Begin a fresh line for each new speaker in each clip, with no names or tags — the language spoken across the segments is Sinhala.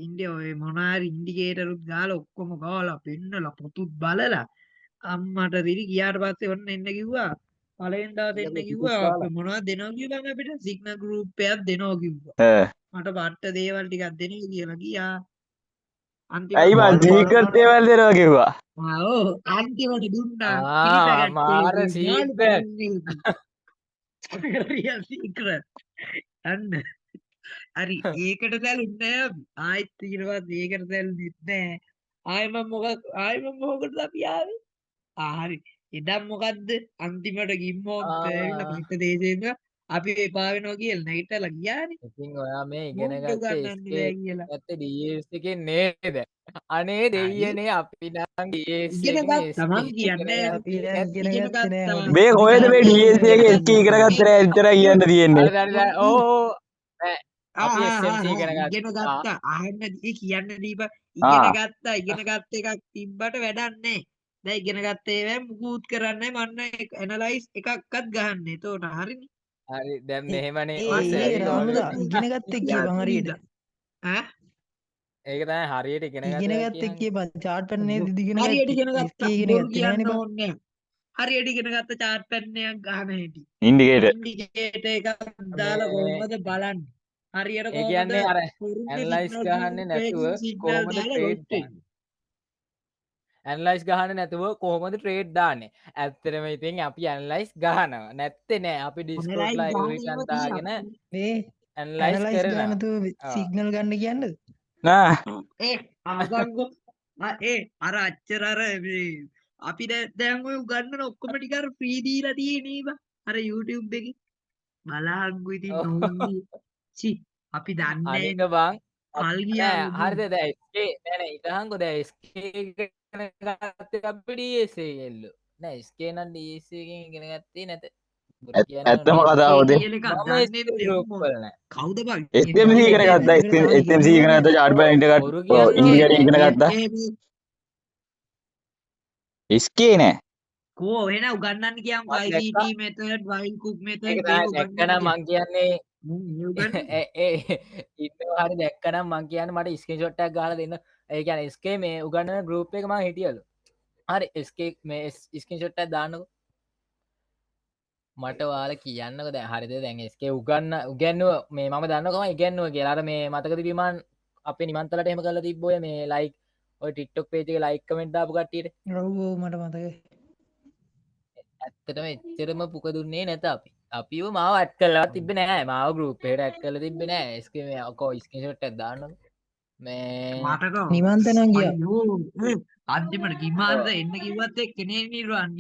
ඉන්දිය ඔය මොනාරි ඉන්ඩිකේටරුත් ගාලා ඔක්කොම ගාලා පෙන්නලා පොතුත් බලලා අම්මට රිරි ගියාට පස්සේ ඔන්න එන්න කිව්වා පළවෙනි දවස් එන්න කිව්වා අපේ මොනවද දෙනවා කිව්වා අපිට සිග්නල් ගෲප් එකක් දෙනවා කිව්වා මට පට්ට දේවල් ටිකක් දෙනවා කියලා ගියා අන්තිමට
ඇයි මං සීක්‍රට් දේවල් දෙනවා කිව්වා.
ඔව් අන්තිමට දුන්නා කිරි පැකට්
මාර
මාළු
සීක්‍රට්
රියල් සීක්‍රට් අන්න හරි ඒකට සැලුන්නේ නෑ අපි. ආයෙත් ඊටපස්සේ ඒකට සැලුනෙත් නෑ. ආයෙ මම මොකටද අපි ආවේ? හරි. ඉතින් මොකද්ද? අන්තිමට ගිම්මෝත් ඇවිල්ලා පිට දේශේන්ද අපි එපා වෙනවා කියලා නැගිටලා ගියානේ.
ඉතින් ඔයා මේ ඉගෙන
මුන්ට
ගත්තේ
උගන්නන්න
SK
බෑ කියලා.
ගත්තේ DS එකෙන් නේද? අනේ
හරි.
දෙයියනේ අපි නම් DS
ඉගෙන
එකෙන්
ගත්තා
SK
මං
ඉගෙන
කියන්නේ
අපි
ගත්තේ
දැන්
නැති.
ඉගෙන
ඉගෙන
ගත්තේ නෑ
ගත්තා.
මොඩි.
මේ
අපි
කොහෙද මේ
තාම
DSA
ඉගෙන
එකේ
ගත්තේ
SK ඉගෙන
නෑ.
ගත්තේ විතරයි කියන්න තියෙන්නේ.
හරි ඕ නෑ අපි SMC ඉගෙන
ඉගෙන
ගත්තා.
ගත්තා. අහන්න කියන්න දීපන්. ඉගෙන
ආ
ගත්තා. ඉගෙන ගත්ත එකක් තිබ්බට වැඩක් නෑ. දැන් ඉගෙන ගත්ත ඒවා මුකුත් කරන්නේ මන්න ඇනලයිස් එකක්වත් ගහන්නේ. එතකොට හරිනේ.
හරි දැන්
ඒ
මෙහෙමනේ
ඒ
ඔන්න
ඒ
එතකොට
රාමුදා ඉගෙන ගත්තේ කියපන් හරියට.
ඈ
ඒක තමයි හරියට ඉගෙන
ඉගෙන
ගත්තා
ගත්තේ
කියන්නේ.
කියපන් චාට් පැන්නේ ඉගෙන
හරියට
ගත්තේ.
ඉගෙන
SK
ගත්තා.
ඉගෙන
බොරු
ගත්තේ
කියන්න
නෑනේ බං.
ඕනේ නෑ. හරියට ඉගෙන ගත්ත chart pattern එකක් ගන්න හැටි.
ඉන්ඩිකේටර්.
ඉන්ඩිකේටර් එකක් දාලා
මේ
කොහොමද බලන්නේ? හරියට
ඒ
කොහොමද
කියන්නේ අර
පුරුද්ද
ඇනලයිස්
සිග්නල්
ගහන්නේ
ගෲප්
නැතුව
එකකින් සිග්නල්
කොහොමද
දාලා
ට්‍රේඩ්
ලොට්
දාන්නේ.
වෙන්නේ.
ඇනලයිස් ගහන්න නැතුව කොහොමද ට්‍රේඩ් දාන්නේ. ඇත්තටම ඉතින් අපි ඇනලයිස් ගහනවා. නැත්තේ නෑ අපි
ඇනලයිස්
ඩිස්කෝඩ්ලා
ගන්න
එකක්
ඒවා
දාගෙන
තියෙනවා.
මේ
ඇනලයිස්
ඇනලයිස් ගන්න
කරනවා.
නැතුව
ආ.
සිග්නල් ගන්න කියන්නද?
නෑ
ආගංගෝ අර අච්චර අර මේ අපි දැන් ඔය උගන්නන ඔක්කොම ටික අර ෆ්‍රී දීලා තියෙන්නේ බා අර YouTube එකේ බලහන්කෝ ඉතින්
ඔව්.
නෝන්ගේ චි අපි දන්නේ
අනික බං
කල් ගියා
නෑ
ලොකු
හරිද දැන් SK නෑ ඉතහංකො දැන් SK ඉගෙන ගත්තේ අපි DSA කෙල්ලෝ. නෑ SK නම් DSA එකෙන් ඉගෙන ගත්තේ නැත. බොරු කියන්න
ඇත්තම
ඕනේ.
කතාව
SK
උදේ.
කියන එකක්
මම
දන්නේ
SK ගෲප්
දෙමු
වල නෑ.
කවුද බං
SMC
මම
ඉගෙන
දැන්
ගත්තා.
ඒකට තාම
SMC
ඉගෙනගෙන
ඉගෙන
නෑ.
ගත්තා. චාට් බැලන්ට් එකත්
බොරු කියන්නේ
ඉන්ඩිකේටර් ඉගෙන
නෑ.
ගත්තා. SK නෑ.
කෝ එහෙනම් උගන්නන්න කියන්කෝ
මම
ICT
දැක්කා
method while cook method
ඒක
මේක
තමයි
උගන්නන්න
දැක්කනම්
කියන්න
මං කියන්නේ
මුන් ඒ උගන්නන්නේ
ඉන්නවා හරි දැක්කනම් මං කියන්නේ මට ස්ක්‍රීන්ෂොට් එකක් ගහලා දෙන්න. ඒ කියන්නේ SK මේ උගන්නන ගෲප් එක මං හිටියලු. හරි SK මේ ස්ක්‍රීන්ෂොට් එකක් දාන්නකෝ. මට ඔයාලා කියන්නකෝ දැන් හරිද දැන් SK උගන්නුව මේ මම දන්නවා කොහොම ඉගැන්නුව කියලා. අර මේ මතකද විමාන අපේ නිමන්තලට එහෙම කරලා තිබ්බ ඔය මේ ලයික් ඔය TikTok page එකේ ලයික් කමෙන්ට් දාපු කට්ටියට.
ඔව් ඔව් මට මතකයි.
ඇත්තටම එච්චරම පුක දුන්නේ නැත අපි. අපිව මාව ඇඩ් කරලා තිබ්බේ නැහැ. මාව ගෲප් එකට ඇඩ් කරලා තිබ්බේ නැහැ. SK මේ ඔකෝ ස්ක්‍රීන්ෂොට් එකක් දාන්නකෝ. මේ
මටකෝ
නිමන්ත නම් ගියා.
අයියෝ අන්තිමට ගිමාන්ත එන්න කිව්වත් එක්කනේ නිර්වාණ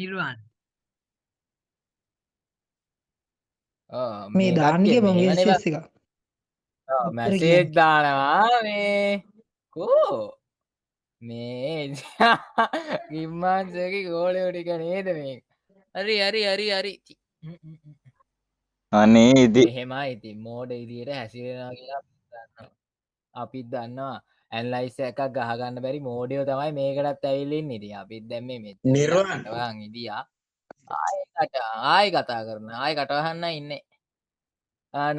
මේ
මේකත්
දාන්න
කිය
කියපන්
මෙහෙමනේ
VSS එක. උත්තර
මැසේජ්
කියන්න.
දානවා මේ කෝ මේ ගිම්මාන්සගේ ගෝලයෝ ටික නේද මේ. හරි හරි හරි හරි.
අනේ ඉතින්
එහෙමයි ඉතින් මෝඩ ඉදියට හැසිරෙනවා කියලා අපිත් දන්නවා. ඇනලයිස් එකක් ගහගන්න බැරි මෝඩයෝ තමයි මේකටත් ඇවිල්ලා ඉන්නේ. ඉතින් අපිත් දැන් මේ මෙච්චර එකක්
නිර්වාණ
කටවහන් ඉදියා. ආයෙ කතා කරන. ආයෙ කටවහන්න ඉන්නේ.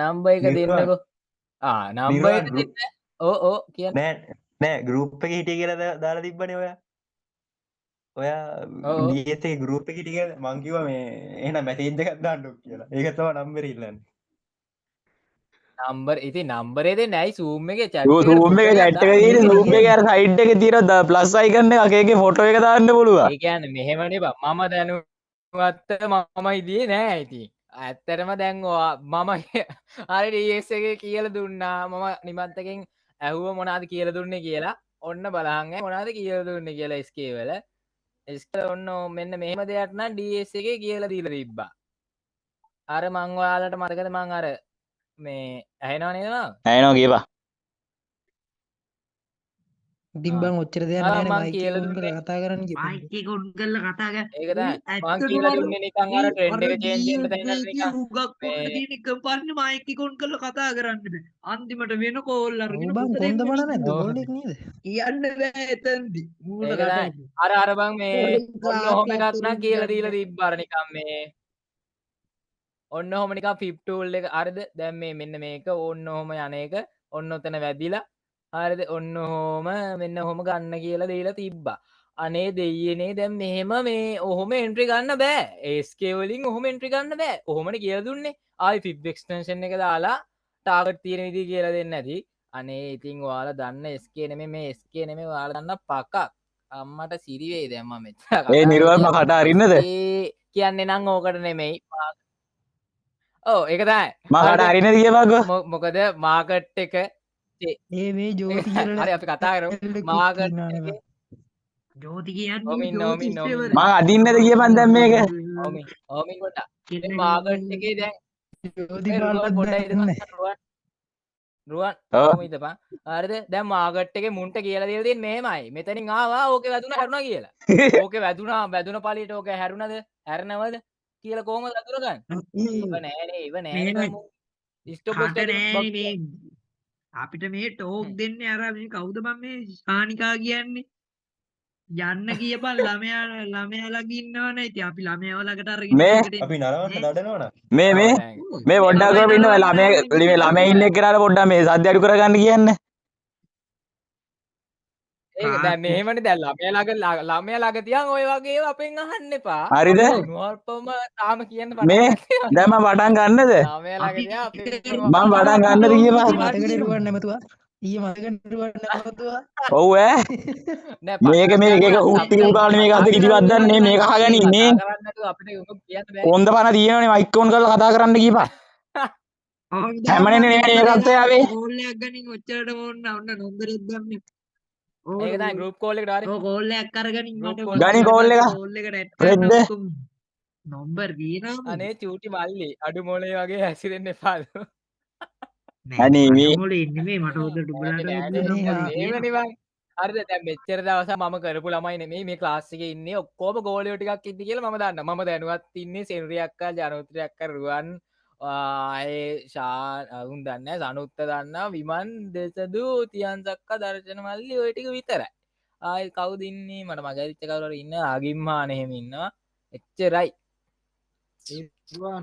නම්බර් එක
නිර්වාණ
දෙන්නකෝ. නම්බර් එක
නිර්වාණ
දෙන්න. ඕ කියන්න.
නෑ ගෲප් එකේ හිටිය කියලා දාලා තිබ්බනේ ඔයා. ඔයා
ඔව්
DS එකේ ගෲප් එකේ හිටිය කියලා මං කිව්වා මේ එහෙනම් මැසේජ් එකක් දාන්නකො කියලා. ඒක තමයි නම්බර් ඉල්ලන්නේ.
නම්බර් ඉතින් නම්බරේ දෙන්නේ ඇයි Zoom එකේ chat එකට
Zoom
ෆොටෝ
එකේ
එකක්
chat එකේ
දාන්න.
තියෙන
ඒකනේ
Zoom එකේ
කියන්නේ.
අර සයිඩ් එකේ තියෙන ප්ලස් අයිකන් එක එකේ ෆොටෝ එක දාන්න පුළුවන්.
ඒ කියන්නේ මෙහෙමනේ බං මම දැනුවත් මම ඉදියේ නෑ ඉතින්. ඇත්තටම දැන් මම හරි DS එකේ කියලා දුන්නා. මම නිමන්ත එකෙන් ඇහුව මොනවද කියලා දුන්නේ කියලා. ඔන්න බලහන් මොනවද කියලා දුන්නේ කියලා SK වල. SK ඔන්න මෙන්න මෙහෙම දෙයක් නම් DS එකේ කියලා දීලා තිබ්බා. අර මං ඔයාලට මතකද මං අර මේ ඇහෙනව නේද මම?
ඇයිනෝ කියපන්.
ඉතින් බං ඔච්චර දෙයක් නෑනේ
මං
මයික් එක
කියලා
ඔන්
දුන්නේ
කරලා කතා කරන්න කියපන්.
මයික් එක ඔන් කරලා කතා කර
ඒක තමයි මං
ඇත්තටම
කියලා
අර
දුන්නේ නිකන් අර ට්‍රෙන්ඩ් එක චේන්ජ් වෙන්න තැනට
DSA
නිකන්
හුඟක් කොන්න
මේ
තියෙන එක පාරනේ මයික් එක ඔන් කරලා කතා කරන්න බෑ අන්තිමට වෙන කෝල්
ඔව්
අරගෙන
බං
පුත
කොන්ද
දෙන්න
බන නැද්ද
ඉන්නවා
ගෝලෙක් නේද?
කියන්න බෑ එතනදි මූණ
ඒක තමයි
කටට
අර බං මේ ඔන්න
ක්ලාස්
ඔහොම එකක් නම්
ලැබ්වලින්
කියලා දීලා
ගන්න
තිබ්බ අර නිකන් මේ ඔන්න ඔහොම නිකන් ෆිප් ටූල් එක හරිද දැන් මේ මෙන්න මේක ඕන්න ඔහොම යන එක ඔන්න ඔතන වැදිලා හරිද ඔන්න හෝම මෙන්න හොම ගන්න කියලා දීලා තිබ්බා අනේ දෙයනේ දැම් මෙහෙම මේ ඔහොම එන්ට්‍රි ගන්න බෑ ඒස්කේවලින් ඔහොම එන්ට්‍රි ගන්න බෑ ඔහොමට කියල දුන්නේ ආයි ෆිබ්ක්ස්ටේෂන් එක දාලා ටාගට තියෙන විදි කියලා දෙන්න ඇති අනේ ඉතින් වාල දන්න ස්කේ නෙම මේ ස්කේ නෙම වාල දන්න පකක් අම්මට සිරිවේ දැම්ම මෙච
ඒ නිර්වල්ම කට අරින්නද
කියන්නේ නං ඕකට නෙමෙයි ඕ එකතයි
මකට අරින දියමක්ග
මොකද මාකට් එක
ඒ මේ ජෝති
හරි අපි කතා කරු මාකට්
ජෝති කියන්නේ
නොමින්, නොමින්, නොමින්.
ජෝතිෂ්‍යවර.
මං අදින්නද කියපන් දැන් මේක
ඕමින් කොට
කියන්නේ
මාගට් එකේ දැන්
ජෝති
ඒ රුවන්
පාලත්
පොඩ්ඩක්
දන්නේ.
ඉඳපන් රුවන්
ඔව්.
කොහොම ඉඳපන් හරිද දැන් මාගට් එකේ මුන්ට කියලා දෙලා තියෙන්නේ මෙහෙමයි මෙතනින් ආවා ඕකේ වැදුනා හැරුණා කියලා ඕකේ වැදුන පළියට ඕකේ හැරුණාද හැරෙනවද කියලා කොහොමද වැදුන ගන්න ඉව නෑනේ ඉව නෑනේ
මේක
ස්ටොප්
කට නෑනේ මේ අපිට මේ ටෝක් දෙන්නේ අර මේ කවුද බං මේ ශානිකා කියන්නේ යන්න කියපන් ළමයා ළඟ ඉන්නවනේ ඉතින් අපි ළමයාව ළඟට අරගෙන
මේ
ඒකට
අපි නරවන්න දඩනවන
මේ පොඩ්ඩක් ඉන්න ළමයි ඉන්න එක්කනට පොඩ්ඩක් මේ සද්ද අඩු කරගන්න කියන්න
ඒක දැන් මෙහෙමනේ දැන් ළමයා ළඟ තියන් ඔය වගේ ඒවා අපෙන් අහන්න එපා
හරිද?
නුවර්පම තාම කියන්න
මේ
පටන්
දැන් මම පටන් ගන්නද
ළමයා ළඟ තියන් අපෙන්
මම පටන් ගන්නද කියපන්
මතකද රුවන් නැමතුවා ඊයේ මතකද රුවන් නැමතුවා
ඔව් ඈ
නෑ
මේක මේක එක උත්ති උගාලේ මේක අද කිසිවක් දන්නේ මේක අහගෙන ඉන්නේ
කරන්න නැතුව අපිට උඹ කියන්න බෑ
කොන්ද පන තියෙනවනේ මයික් ඔන් කරලා කතා කරන්න කියපන් හැමනේ නේ මේකත් යාවේ
කෝල් එකක් ගනින් ඔච්චරට ඕන්න ඔන්න නම්බරයක් ගන්න
ඒක තමයි ගෲප් කෝල් එකට හරි
ඔය කෝල් එකක් අරගනින් මට
ගනි කෝල් එක.
කෝල් එකට ඇඩ්
රෙද්ද.
කරන්න ඔක්කොම නම්බර් දිනවද
අනේ චූටි මල්ලි අඩු මොලේ වගේ හැසිරෙන්න එපාලු
අනේ මේ
මොලේ ඉන්නේ මේ මට හොදට උඹලට
ඒවනේ බං හරිද දැන් මෙච්චර දවස් මම කරපු ළමයි නෙමෙයි මේ ක්ලාස් එකේ ඉන්නේ ඔක්කොම ගෝලියෝ ටිකක් ඉද්දි කියලා මම දන්නවා මම දැනුවත් ඉන්නේ සෙනරියක් අක්කා ජනෝත්‍රි අක්කා රුවන් ආයේ උන් දන්නේ සනුත්ත දන්නා විමන් දෙසදු තියන්සක්කා දර්ශන මල්ලි ඔය ටික විතරයි ආයේ කවුද ඉන්නේ මට මගරිච්ච කවුරු හරි ඉන්නවා ආගිම්මාන එහෙම ඉන්නවා එච්චරයි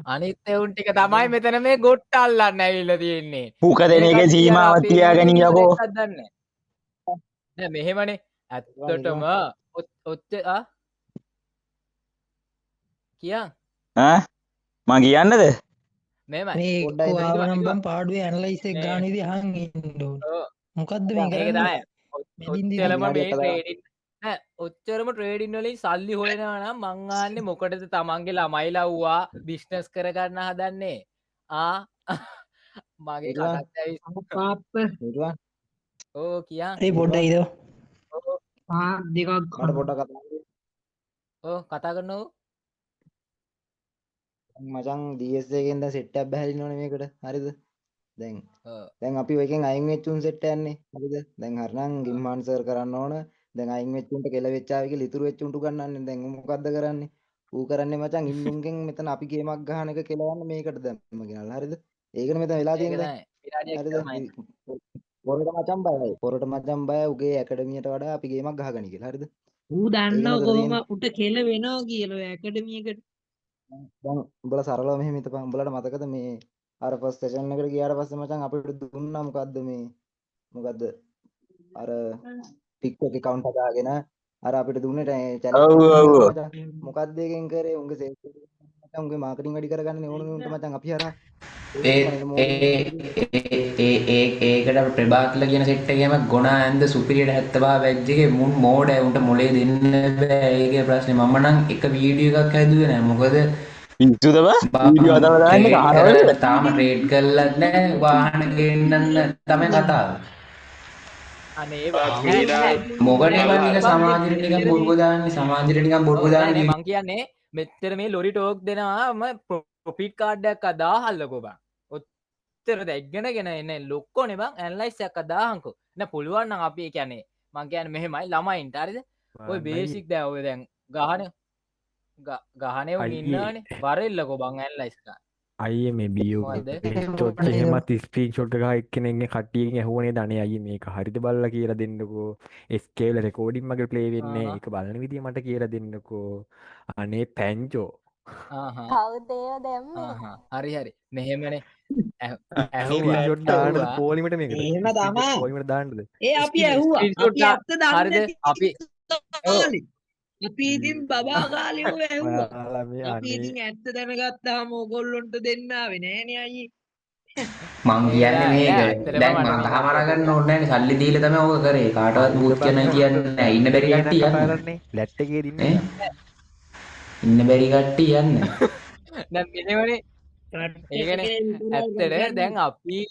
අනිත් එවුන් ටික තමයි මෙතන මේ ගොට්ට අල්ලන්න ඇවිල්ලා තියෙන්නේ
පුක දෙන එකේ සීමාවක් තියාගෙන යකෝ
නෑ මෙහෙමනේ ඇත්තටම ඔච්ච කියන්
ඈ මං කියන්නද
මෙහෙමයි
මේ
පොඩ්ඩයි
එක්කෝ
ඉතින්
ආවනම්
ඉතින්
බං පාඩුවේ ඇනලයිස් එක
මේ-
ගානේදී අහන් ඉන්න ඕන
ඔව්.
මොකද්ද මේ
ඒක
කරන්නේ
තමයි
මෙදින්
ඔච්චරම
දිගින්
මේ
හරියට
ට්‍රේඩින් ඔච්චරම ට්‍රේඩින් වලින් සල්ලි හොයනවා නම් මං ආන්නේ මොකටද තමන්ගේ ළමයි ලව්වා බිස්නස් කරගන්න හදන්නේ මගේ
ඉතින්
කටත් ඇවි
පාප්ප
නිරුවන්
ඕ කියන්
ඒ පොඩ්ඩයි ඉදෝ
පා දෙකක්
මට පොඩ්ඩක් කතා කරන්න.
ඕ කතා කරනෝ
මචං DS එකෙන් දැන් සෙට් එකක් බහැලිනවනේ මේකට හරිද දැන්
ඔව්.
දැන් අපි එකෙන් අයින් වෙච්ච උන් සෙට් යන්නේ හරිද දැන් හරිනම් ගිම්මාන් සර් කරන්න ඕන දැන් අයින් වෙච්ච උන්ට කෙල වෙච්ච ආවේ කියලා ඉතුරු වෙච්ච උන්ට ගන්නන්නේ දැන් ඌ මොකද්ද කරන්නේ ඌ කරන්නේ මචං ඉන්නුන්ගෙන් මෙතන අපි ගේමක් ගහන එක කෙලවන්න මේකට දැම්ම ගෙනල්ලා හරිද ඒකනේ මෙතන වෙලා
ඒක
තියෙන්නේ
තමයි පිරාඩියක්
හරිද
තමයි
පොරට මචං බයයි පොරට මචං බයයි උගේ ඇකඩමියට වඩා අපි ගේමක් ගහගනි කියලා හරිද
ඌ දන්නව
මෙතන
කොහොම
තියෙන්නේ.
උට කෙල වෙනවා කියලා ඇකඩමි එකට
දැන් උඹලා සරලව මෙහෙම හිතපන් උඹලට මතකද මේ අර ෆස්ට් සෙෂන් එකට ගියාට පස්සේ මචං අපිට දුන්නා මොකද්ද මේ මොකද්ද අර TikTok account හදාගෙන අර අපිට දුන්නේ
ඔව්, ඔව්.
මොකක්ද එකෙන් කරේ උන්ගේ සේල්ස් මචං උන්ගේ මාකටිං වැඩි කරගන්න ඕනේ උන්ට මචං අපි හරහා
ඒකට ප්‍රභාත්ල කියන සෙට් එකේම ගොනා ඇන්ද සුපිරියට 70 බැජ් එකේ මුන් මෝඩ උන්ට මොලේ දෙන්න බෑ ඒකේ ප්‍රශ්නේ මම නම් එක වීඩියෝ එකක් හැදුවේ නෑ මොකද
ඉස්සුද බා වීඩියෝ අදව දාන්නේ කහරවලද
තාම රේට් කරලත් නෑ වාහන ගෙන්නන්න තමයි කතාව
අනේ
මොකටද නිකන් සමාජෙට නිකන් බොරුව දාන්නේ සමාජෙට නිකන් බොරුව දාන්නේ
මං කියන්නේ මෙච්චර මේ ලොරි ටෝක් දෙනවාම ප්‍රොෆිට් කාඩ්ඩයක් අදාහල්ලකෝ බං ඔච්චර දැක්ගෙනගෙන එන්න ලොක්කොනේ බං ඇනලයිස් එකක් අදාහංකෝ න පුළුවන් නම් අපි කියන්නේ මං කියන්නේ මෙහෙමයි ළමයින්ට හරිද ඔය බේසික් දැන් ඔය දැන් ගහනේ උන් ඉන්නවනේ බරෙල්ලකෝ බං ඇනලයිස් එක
අයිය මේ බියෝ
මොකද්ද?
චොත් එහෙමත් ස්පීක් ෂොට් එක එක්කෙනෙක්ගේ කට්ටියකින් ඇහුවනේ දනේ අයියේ මේක හරිද බලලා කියලා දෙන්නකෝ ස්කේල් රෙකෝඩින් මගේ ප්ලේ වෙන්නේ ඒක බලන විදිය මට කියලා දෙන්නකෝ අනේ පැංචෝ
කවුද ඒව දැම්මේ?
හරි හරි මෙහෙමනේ ඇහුවා
ස්ක්‍රීන්ෂොට් දාන්නද
ඇහුවා
පෝලිමට මේකට
එහෙම
ස්ක්‍රීන්ෂොට්
තමා.
පෝලිමට දාන්නද
ඒ අපි ඇහුවා.
ස්ක්‍රීන්ෂොට්
අපි ඇත්ත දන්නේ
හරිද
නැති
අපි ඔව්
කාලේ. අපි ඉතින් බබා කාලේ ඔය ඇහුවා.
ඔයාලා මේ
අපි
අනේ
ඉතින් ඇත්ත දැනගත්තාම ඕගොල්ලොන්ට දෙන්න ආවේ නෑනේ අයියේ.
මං
ඒක
කියන්නේ මේක
ඇත්තටම
දැන්
මට
මං
මේ
කහමර ගන්න ඕනේ නැහැ සල්ලි දීලා තමයි ඕක කරේ කාටවත් බූත් කියන්නයි කියන්නේ නැහැ ඉන්න බැරි කට්ටිය
කතා
යන්න
කරන්නේ ලැට් එකේ දින්න
ඈ ඉන්න බැරි කට්ටිය යන්න
දැන් මෙහෙමනේ ඒකනේ ඇත්තට දැන් අපි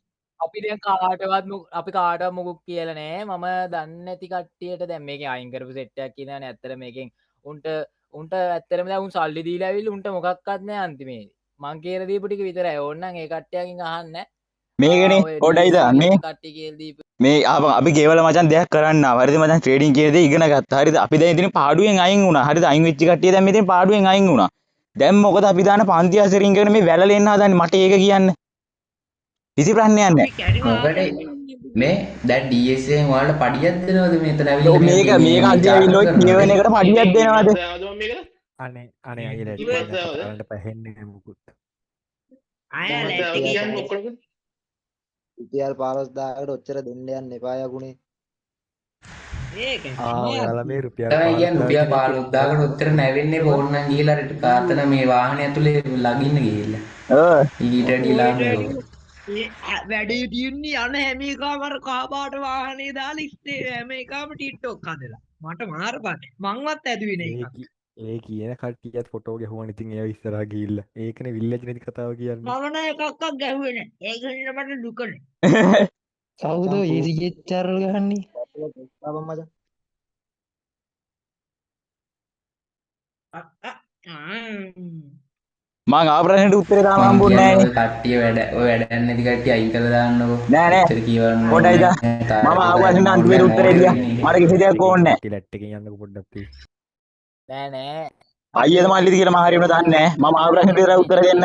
දැන් අපි කාටවත් මොකුත් කියලා නෑ මම දන්නේ නැති කට්ටියට දැන් මේකේ අයින් කරපු සෙට් එකක් කියනවනේ ඇත්තට මේකෙන් උන්ට ඇත්තටම දැන් උන් සල්ලි දීලා ඇවිල්ලා උන්ට මොකක්වත් නෑ අන්තිමේදී මං කියලා දීපු ටික විතරයි ඕන්නම් ඒ කට්ටියකින් අහන්න
මේකනේ
ඔය
කොටයිද
DSA
මේ
කියපු කට්ටිය කියලා දීපු
මේ අපි ගෙවල මචන් දෙයක් කරන්න හරිද මචන් ට්‍රේඩින් කියන දේ ඉගෙන ගත්තා හරිද අපි දැන් ඉතින් පාඩුවෙන් අයින් වුණා හරිද අයින් වෙච්ච කට්ටිය දැන් මෙතෙන් පාඩුවෙන් අයින් වුණා දැන් මොකද අපි දාන පන්ති අසරින් කරන මේ වැළල එන්න හදන්නේ මට ඒක කියන්න කිසි ප්‍රශ්නයක්
අපි
නැහැ
කැරිවා
මේ දැන් DSA එකෙන් ඔයාලට පඩියක් දෙනවද මේතන ඇවිල්ලා
මේක මේක අද ඇවිල්ලා ඔය කියවන එකට පඩියක් දෙනවද
අනේ අනේ අයියේ ලැට්
ඉවර
එක කතා කරන්න පැහෙන්නේ නැහැ මුකුත්
අය
මම
ලැට්
කිව්වා
කියන්නේ
රුපියල් 15000කට ඔච්චර දෙන්න යන්න එපා යකුනේ.
ඒක
ඔයාලා මේ රුපියල්
තමයි කියන්නේ
15000
රුපියල් 15000කට උත්තර නැවෙන්නේ ෆෝන් නම් ගිහලා අර කාතන මේ වාහනේ ඇතුලේ ලගින්න ගිහිල්ලා ඊට වැඩි ලාභයක්
වැඩේ තියන්නේ යන හැම එකම අර කහපාට වාහනේ දාලා ඉස්සේ හැම එකම ටික්ටොක් හදලා මට මාර බෑ මංවත් ඇදුවේ නේ එකක්
ඒ කියන කට්ටියත් ෆොටෝ ගැහුවා ඉතින් ඒව ඉස්සරහා ගිහිල්ලා ඒකනේ විල්ලේජ් නැති කතාව කියන්නේ
මම නෑ එකක්වත් ගැහුවේ නෑ ඒක නිසා මට දුකනේ
කවුද ඒසිචර් ගහන්නේ
අප්පා මචං.
මං ආපරණයට උත්තරේ තාම හම්බුන්නේ නැහැ
ඔය කට්ටිය ඔය වැඩක් නැති කට්ටිය අයින් කරලා දාන්නකෝ
නෑ නෑ
එච්චර කියවන්න
කොටයිද මම ආවසින් අන්තිමේ උත්තරේ දියා මට කිසි දෙයක් ඕනේ නැහැ
ලැට් එකෙන් යන්නකෝ පොඩ්ඩක් ප්ලීස්
නෑ
අයියද මල්ලිද කියලා මම හරියටම දන්නේ නැහැ මම ආපරණයට විතර උත්තර දෙන්න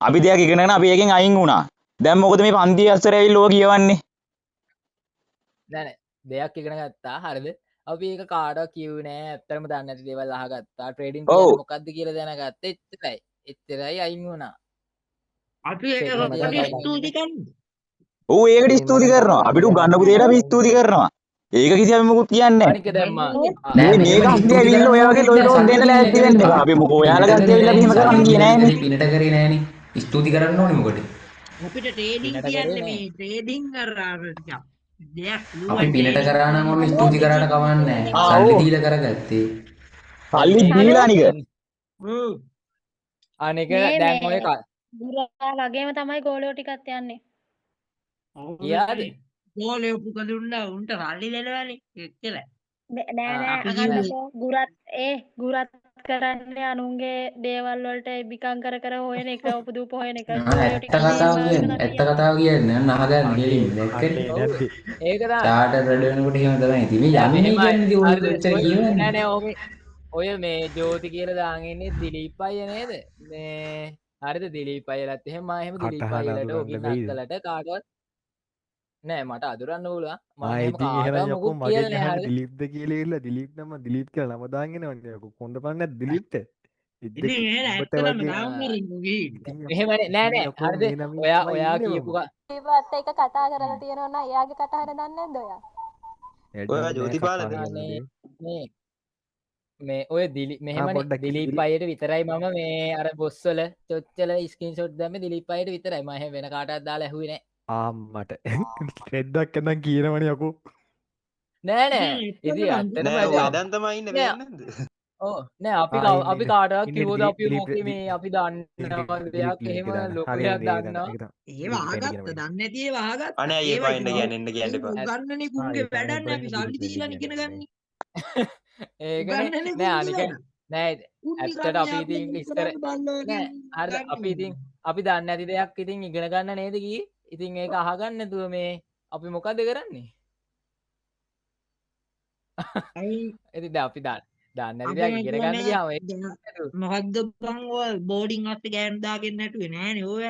අපි දෙයක් ඉගෙනගෙන අපි එකෙන් අයින් වුණා දැන් මොකද මේ පන්ති අස්සරේ ඇවිල්ලා ඕක කියවන්නේ
නෑ දෙයක් ඉගෙන ගත්තා හරිද අපි ඒක කාටවත් කිව්වේ නෑ ඇත්තටම දන්නේ නැති දේවල් අහගත්තා ට්‍රේඩින්
ඔව්
කියන්නේ මොකක්ද කියලා දැනගත්තා එච්චරයි අයින් වුණා
අපි ඒක
සෙට්
ඔක්කොට
තියන්න
ස්තුති කරමු
ඌ ඒකට ස්තුති කරනවා අපිට ගන්නපු දෙයට අපි ස්තුති කරනවා ඒක කිසි අපි මොකුත් කියන්නේ
අනික දැම්මා
නැහැ මේ කස්ටිය ඇවිල්ලා ඔය වගේ ලොයි ලොන් දෙන්න ලෑස්ති වෙන්න එපා අපි මොකෝ ඔයාලා කස්ටිය ඇවිල්ලා අපි එහෙම කරන්න ගියේ නෑනේ
පිනට කරේ නෑනේ ස්තුති කරන්න ඕනේ මොකද
අපිට ට්‍රේඩින්
පිනට
කියන්නේ
කරේ
මේ ට්‍රේඩින් අර ටිකක් දෙයක්
අපි පිනට කරා නම් ඔන්න ස්තුති කරාට කවන්නේ
ආ
සල්ලි
ඔව්
දීලා කරගත්තේ
සල්ලි දීලා අනික
අනික
මේ
දැන් ඔය
මේ ගුරා වගේම තමයි ගෝලියෝ ටිකත් යන්නේ.
කියාද
ගෝලේ උපුක දුන්නා උන්ට සල්ලි දෙනවනේ එච්චරයි
නෑ නෑ
අපි කිව්වේ
අහන්නකෝ ගුරත් කරන්නේ අනුන්ගේ දේවල් වලට බිකම් කර හොයන එක උපදූප හොයන එක ගෝලියෝ ටික
ඇත්ත කතාව කියන්නේ අන්න අහගන්න ගෙලින් දැක්කේ
අනේ නැද්ද
ඒක තමයි
චාටර් වැඩ වෙනකොට එහෙම තමයි ඉතින් මේ යන්නේ කියන්නේ ඕක දෙච්චර කියවන්නේ
නෑ ඔය මේ ජෝති කියලා දාගෙන ඉන්නේ දිලීප් අයියා නේද මේ හරිද දිලීප් අයියලත් එහෙම එහෙම දිලීප්
කටහඬ
අයියලට
අඳුරන්න
ඔකින්
බැයිද?
අක්කලට කාටවත් නෑ මට අදුරන්න පුළුවන් මම එහෙම
ඉතින් එහෙනම්
කාටවත්
යකෝ
මොකුත්
මගෙන්
කියලා නෑ
අහන්න
හරිද
දිලීප්ද කියලා ඉල්ල දිලීප් නම දිලීප් කියලා නම දාගෙන එනවනේ යකෝ කොන්ද පන්නේ දිලීප්ට
ඉතින් ඒ ඇත්තටම නාම මරින්න ගිහින්
එහෙමනේ නෑ හරිද ඔයා කියපු
ඒවත් එක කතා කරලා තියෙනවා නම් එයාගේ කටහඬ දන්නේ නැද්ද ඔයා?
ඔයා ජෝතිපාලද?
මේ ඔය මෙහෙමනේ දිලීප් අයියට විතරයි මම මේ අර බොස්වල චොච්චල ස්ක්‍රීන්ෂොට් දැම්මේ දිලීප් අයියට විතරයි මම එහෙම වෙන කාටවත් දාලා ඇහුවේ නෑ
ආම්මට රෙද්දක් එනම් කියනවනේ යකෝ
නෑ ඉතින් ඇත්තටම
දැන් තමයි ඉන්නේ වෙන්නේ නැද්ද?
ඕ නෑ අපි කාටවත් කිව්වද අපි මොකේ මේ අපි දන්නවා දෙයක් එහෙම ලොකුයක් දන්නවා
ඒ වහගත්ත දන්නේ නැති ඒ වහගත්ත
අනේ අයියේ පාන්න කියන්න එන්න කියන්න එපා.
ගන්නනේ කුංගේ වැඩන්නේ අපි සල්ලි දීලා ඉගෙන ගන්න.
ඒකනේ නෑ අනික නෑ ඇත්තට අපි ඉතින් ඉස්සර නෑ හරිද අපි ඉතින් අපි දන්නේ නැති දෙයක් ඉතින් ඉගෙන ගන්න නේද කී ඉතින් ඒක අහගන්න නැතුව මේ අපි මොකද කරන්නේ ඉතින් දැන් අපි දන්නේ නැති දෙයක් ඉගෙන ගන්න ගියාම
මොකද්ද බං ඔය බෝඩින් අස්සේ ගෑන් දාගෙන නැටුවේ නෑනේ ඔය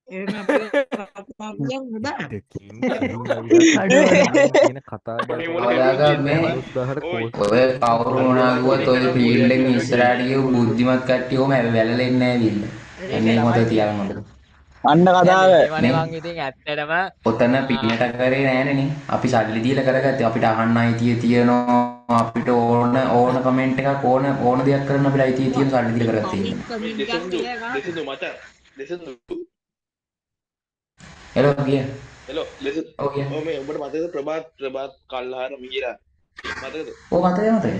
එහෙම අපේ කතා කියන්න බෑ.
ඉදකින් කිරින් ඇවිලත්
අඩු අඩු.
කිරින් කියන කතා බෑ
කවදාකවත් මේ
50,000ට කෝස්
ඔය කවුරු මොනවා කිව්වත් ඔය ෆීල්ඩ් එකෙන් ඉස්සරහට ගිය බුද්ධිමත් කට්ටිය ඔහම වැළලෙන්නේ නැහැ විල්ල. එන්නේ මොකද තියාගන්න මතක.
අන්න කතාව.
ඒවනේ මං ඉතින් ඇත්තටම
ඔතන පිනට කරේ නෑනේ. අපි සල්ලි දීලා කරගත්තේ. අපිට අහන්න අයිතිය තියෙනවා. අපිට ඕන කමෙන්ට් එකක් ඕන දෙයක් කරන්න අපිට අයිතිය තියෙන සල්ලි දීලා කරගත්තේ.
කමෙන්ට් එකක් කියලා එකක්.
දෙසුදු මචං දෙසුදු
හෙලෝ ගිය.
හෙලෝ දෙසු
ඔව් ගිය.
ඔව් මේ උඹට මතකද ප්‍රභාත් කල්හාර මීරා මතකද
ඔව් මතකයි.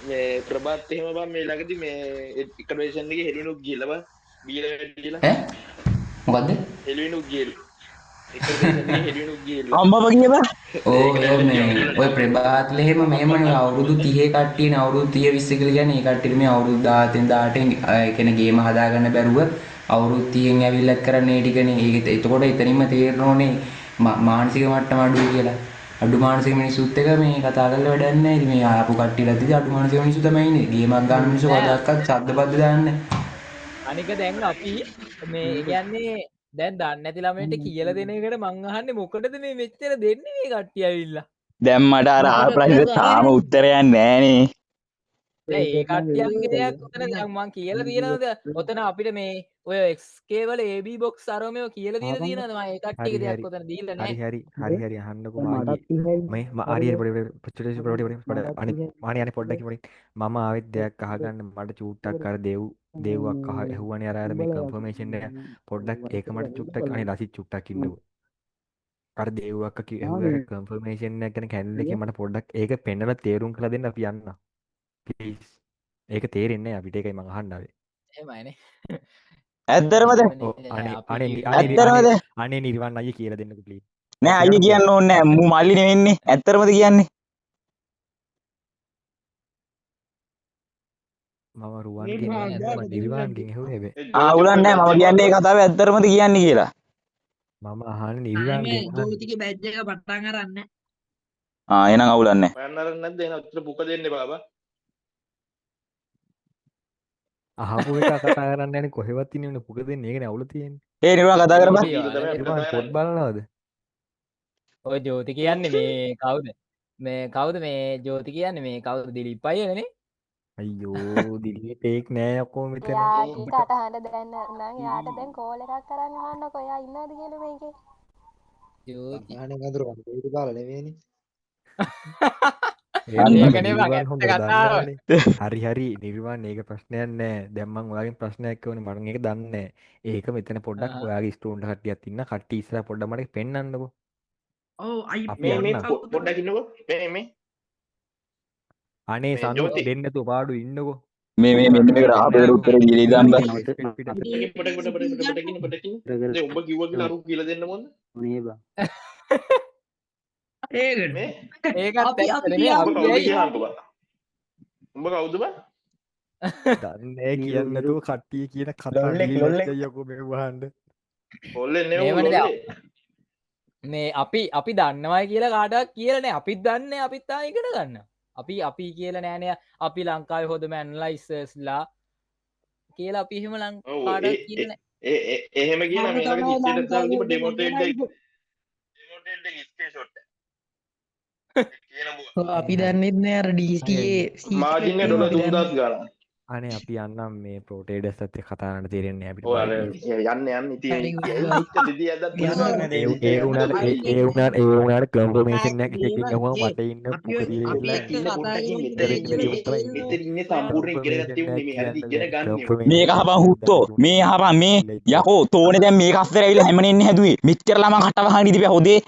මේ ප්‍රභාත් එහෙම බං මේ ළඟදී මේ එක්කඩේෂන් එකේ හෙලිනුක් ගිහලා බං බීලා වැඩිලා
ඈ මොකද්ද?
හෙලිනුක් ගිහලා එක්කඩේෂන් එකේ හෙලිනුක් ගිහලා
අම්මපා කියපන්.
ඔය මේ ඔය ප්‍රභාත්ල එහෙම මෙහෙමනේ අවුරුදු 30 කට්ටියනේ අවුරුදු 30 20 කියලා කියන්නේ ඒ කට්ටියට මේ අවුරුදු 17 18 ඒ කියන්නේ ගේම හදාගන්න බැරුව අවුරුදු 30න් ඇවිල්ලත් කරන්නේ ඒ ටිකනේ. ඒක එතකොට එතනින්ම තේරෙනෝනේ මානසික මට්ටම අඩුයි කියලා. අඩු මානසික මිනිස්සුත් එක මේ කතා කරලා වැඩක් නැහැ. ඉතින් මේ ආපු කට්ටියලත් ඉතින් අඩු මානසික මිනිස්සු තමයි ඉන්නේ. ගේමක් ගන්න මිනිස්සු කවදාවත් ශබ්ද බද්ද දාන්නේ නැහැ.
අනික දැන් අපි මේ කියන්නේ දැන් දන්නේ නැති ළමයින්ට කියලා දෙන එකට මං අහන්නේ මොකටද මේ මෙච්චර දෙන්නේ මේ කට්ටිය ඇවිල්ලා.
දැන් මට අර ආ ප්‍රශ්නේ තාම උත්තරයක් නෑනේ.
දැන් ඒ කට්ටියන්ගේ දෙයක් උතන දැන් මං කියලා තියෙනවද? ඔතන අපිට මේ ඔය XK වල AB box අරමෝ කියලා දීලා තියෙනවද? මම ඒ කට්ටියගේ
හරි
දෙයක් ඔතන දීලා නැහැ.
හරි අහන්නකෝ මාගේ මේ හරි පොඩි අනේ පොඩ්ඩක් පොඩි මම ආවෙත් දෙයක් අහගන්න මට චූට්ටක් අර දෙව්වක් ඇහුවනේ අර මේ කන්ෆර්මේෂන් එක පොඩ්ඩක් ඒක මට චුට්ටක් අනේ ලසි චුට්ටක් ඉන්නකෝ අර දෙව්වක් කිව්වා කන්ෆර්මේෂන් එක ගැන කැනල් එකේ මට පොඩ්ඩක් ඒක පෙන්නලා තේරුම් කරලා දෙන්න අපි යන්න ප්ලීස් ඒක තේරෙන්නේ නැහැ අපිට ඒකයි මං අහන්න ආවේ
එහෙමයිනේ.
ඇත්තරමද? ඇත්තරමද?
අනේ නිර්වාණ අයියේ කියලා දෙන්නකෝ ප්ලීස්
නෑ අයියේ කියන්න ඕනේ නෑ. මු මල්ලි නෙවෙන්නේ. ඇත්තරමද කියන්නේ?
මම රුවන්ගෙන් නිර්වාණගෙන් ඇහුවේ හැබැයි
උලන් නෑ මම කියන්නේ ඒ කතාව ඇත්තරමද කියන්නේ කියලා.
මම අහන්නේ
මේ
නිර්වාණගෙන්
ජෝතිගේ බැජ් එක පටන් අරන්න.
එහෙනම් අවුලක් නෑ.
හොයන්න අරන් නැද්ද එහෙනම් උත්තර බුක දෙන්නේ බාබා
අහපු එක කතා කරන්නේ නැහැ කොහෙවත් ඉන්නේ පුක දෙන්නේ ඒකනේ අවුල තියෙන්නේ
ඒ නිර්වාණ කතා කරපන්.
නිර්වාණ පොත් බලනවද
ඔය ජෝති කියන්නේ මේ කවුද? මේ කවුද මේ ජෝති කියන්නේ මේ කවුද? දිලිප් අයියනේ.
අයියෝ දිලියේ ටේක් නෑ අකෝ මෙතන
එයාගේ කටහඬ දැන් නම් එයාට දැන් කෝල් එකක් කරන් අහන්නකෝ එයා ඉන්නවද කියලා මේකේ.
ජෝති.
අනේ ගඳුර කන්දේටි බාලා නෙවෙයිනේ.
ඒකනේ මම ඇත්ත කතාව.
හරි නිර්වාණ ඒක ප්‍රශ්නයක් නෑ දැන් මං ඔයාගෙන් ප්‍රශ්නයක් ඕනේ මම ඒක දන්නේ නෑ ඒක මෙතන පොඩ්ඩක් ඔයාගේ ස්ටූඩන්ට් කට්ටියක් ඉන්න කට්ටිය ඉස්සරහ පොඩ්ඩක් මට පෙන්නන්නකෝ
ඔව් අයි
අපි
මේ
යන්න.
පොඩ්ඩක් ඉන්නකෝ මේ
අනේ
මේ
සනු
ජෝති.
දෙන්න තු පාඩු ඉන්නකෝ
මේ මෙන්න මේක රාපේට උත්තර දීලා ඉඳන් බෑ.
පොඩක් උඹ කිව්වා කියලා අරු කියලා දෙන්න මොන්ද
ඒකට
මේ
ඒකත්
අපි
ඇත්තනේ
උඹ කවුද
අපි
කියහන්කෝ බා උඹ කවුද බා
දන්නේ කියන්න නැතුව කට්ටිය කියන කතා ඩීලක්යකෝ මේ වහන්න
කොල්ලෙන්
මේවනේ
නෙවෙයි
දැන්. මේ අපි දන්නවයි කියලා කාටවත් කියලා නෑ. අපිත් දන්නේ අපිත් තාම ඉගෙන ගන්න. අපි කියලා නෑනේ අපි ලංකාවේ හොඳම ඇනලයිසර්ස්ලා කියලා අපි එහෙම කාටවත් කියලා නෑ.
එහෙම කියන මේ ළඟ ඉස්සෙල්ලා දාලා තිබ්බ ඩෙමෝටේට් එක ස්ක්‍රීන්ෂොට් එක
අපි දන්නෙත් නෑ අර DTA
මාජින් එක ඩොලර් 3000 ගාණක්
අනේ අපි යන්නම් මේ ප්‍රෝටේඩස් එක්ක කතා කරන්න තේරෙන්නේ අපිට
ඔය අර යන්න ඉතින් දෙදී අදත්
ඒ වුණාට කන්ෆර්මේෂන් එකක් එකකින් ගමු මට ඉන්න
මෙතන ඉන්නේ සම්පූර්ණ ඉගෙන ගත්තේ උන්නේ මේ හරියට ඉගෙන ගන්න
මේක අහපන් හුත්තෝ මේ අහපන් මේ යකෝ තෝනේ දැන් මේක අස්සර ඇවිල්ලා හැමනෙන්නේ හැදුවේ මෙච්චර ළමන් කට වහන් ඉඳි හොදේ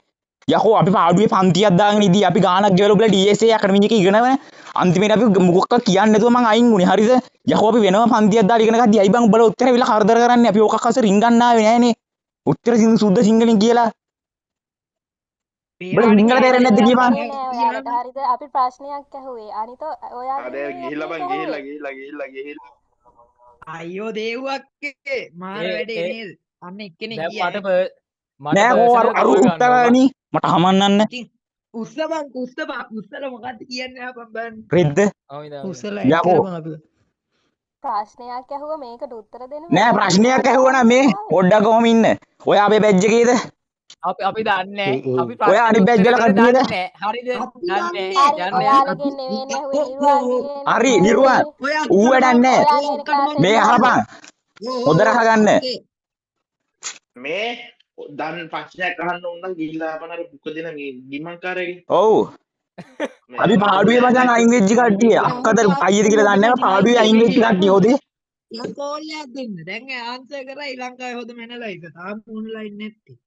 යකෝ අපි පාඩුවේ පන්තියක් දාගෙන ඉදී අපි ගානක් ගෙවලා බලා DSA අකඩමි එකේ ඉගෙනවනේ අන්තිමේට අපි මොකක්ද කියන්නේ නැතුව මං අයින් වුණේ හරිද යකෝ අපි වෙනම පන්තියක් දාලා ඉගෙන ගද්දි අයි බං උඹලා උත්තර ඇවිල්ලා කරදර කරන්නේ අපි ඕකක් අස්සේ රින් ගන්න ආවේ නෑනේ උත්තර සුද්ධ සිංහලෙන් කියලා උඹලා සිංහල තේරෙන්නේ නැද්ද කියපන්
ඔයාලට හරිද අපි ප්‍රශ්නයක් ඇහුවේ අනිත ඔයා
අර ගිහිල්ලා බං ගිහිල්ලා
අයියෝ දේව්වක්කේ මාර වැඩේ නේද? අන්න එක්කෙනෙක්
දැන්
කියයි.
නෑ කෝ අරු උත්තරානි මට හමන්නන්න
උස්සලා මොකද්ද කියන්නේ අපන් බලන්න.
රෙද්ද
උසල
යකෝ.
අපි
ප්‍රශ්නයක් ඇහුවා මේකට උත්තර දෙන්න
නෑ
බැරි
ප්‍රශ්නයක්
නිර්වාණ
ඇහුවා නම් මේ
දකින්න ආවේ.
පොඩ්ඩක් කොහොම ඉන්න. ඔය අපේ බැජ් එකේද?
අපි දන්නේ අපි
ඔය
ප්‍රශ්නෙට
අනිත් බැජ්
උත්තර
වල
දෙන්න
කට්ටියද?
දන්නේ හරිද
අපි
දන්නේ
දන්නේ
හරි
දන්නේ
ඔයාලගෙන් නෙවෙයිනේ ඇහුවේ නිර්වාණගෙන්
හරි නිර්වාණ.
ඇහුවේ.
ඔය
ඌ වැඩක් නෑ.
ඔයා දෙන ක්ලාස්
ඔක්කොටම
මේ
එකේ
අහන්න.
අහපන්. හොඳට අහගන්න.
ඕකේ.
මේ දන් ප්‍රශ්නයක් අහන්න ඕන නම් ගිහිල්ලා අපන අර බුක දෙන මේ ගිම්මන්කාරයාගේ
ඔව්.
මේ
අපි පාඩුවේ මචං අයින් වෙච්ච කට්ටිය. අක්කද කයියද කියලා දන්නේ නැහැ. පාඩුවේ අයින් වෙච්ච කට්ටිය හොදේ.
මම කෝල් එකක් දෙන්න. දැන් ආන්සර් කරා ඊ ලංකාවේ හොදම ඇනලයිස. තාම ඔන්ලයින් නැත්තේ.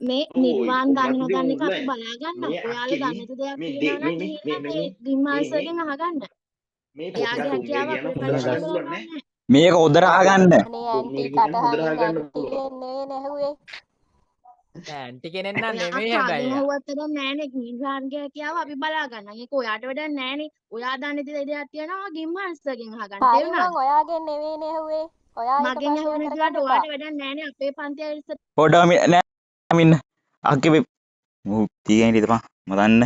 මේ
ඕ
නිර්වාණ දන්න
ඔබත්
නොදන්න එක අපි
ඔන්ලයින්
බලා ගන්න.
මේ
ඔයාලා
අක්කේ
දන්න දෙයක්
මේ
තියෙනවා නම් ගිහිල්ලා මේ
මේ
ගිම්මාසයෙන් අහගන්න.
මේ
එයාගේ
පොඩ්ඩක් උන්ගේ
හැකියාව
කියන
අපිට
හොඳට
පරීක්ෂා
අහන්න පුළුවන්
කරන්න
නේ
ඕනේ.
මේක හොඳට අහගන්න.
අනේ ඇන්ටි
උන්ගේ කියන හොඳට
කටහඬින්
අහගන්න
ඇන්ටි
පුළුවන්
නෙවෙයිනේ ඇහුවේ.
ඇන්ටි කෙනෙක් නම්
ඔයා
නෙමෙයි
කාගෙන්
හැබැයි
අහුවත් වැඩක් නෑනේ. නිර්වාණගේ හැකියාව අපි බලා ගන්න. ඒක ඔයාට වැඩක් නෑනේ. ඔයා දන්න දෙයක් තියෙනවා ගිම්මාසයෙන් අහගන්න.
හරි
තේරුණාද?
මං ඔයාගෙන් නෙවෙයිනේ ඇහුවේ. ඔයා ඒක
මගෙන් අහුව
ප්‍රශ්නයක්
නැතිවට
කරගන්න එපා.
ඔයාට වැඩක් නෑනේ. අපේ පන්තිය ඉස්සර
පොඩ්ඩක් නෑ මින්න. අක්කේ මූ තියගෙන ඉඳපන්. මම දන්න.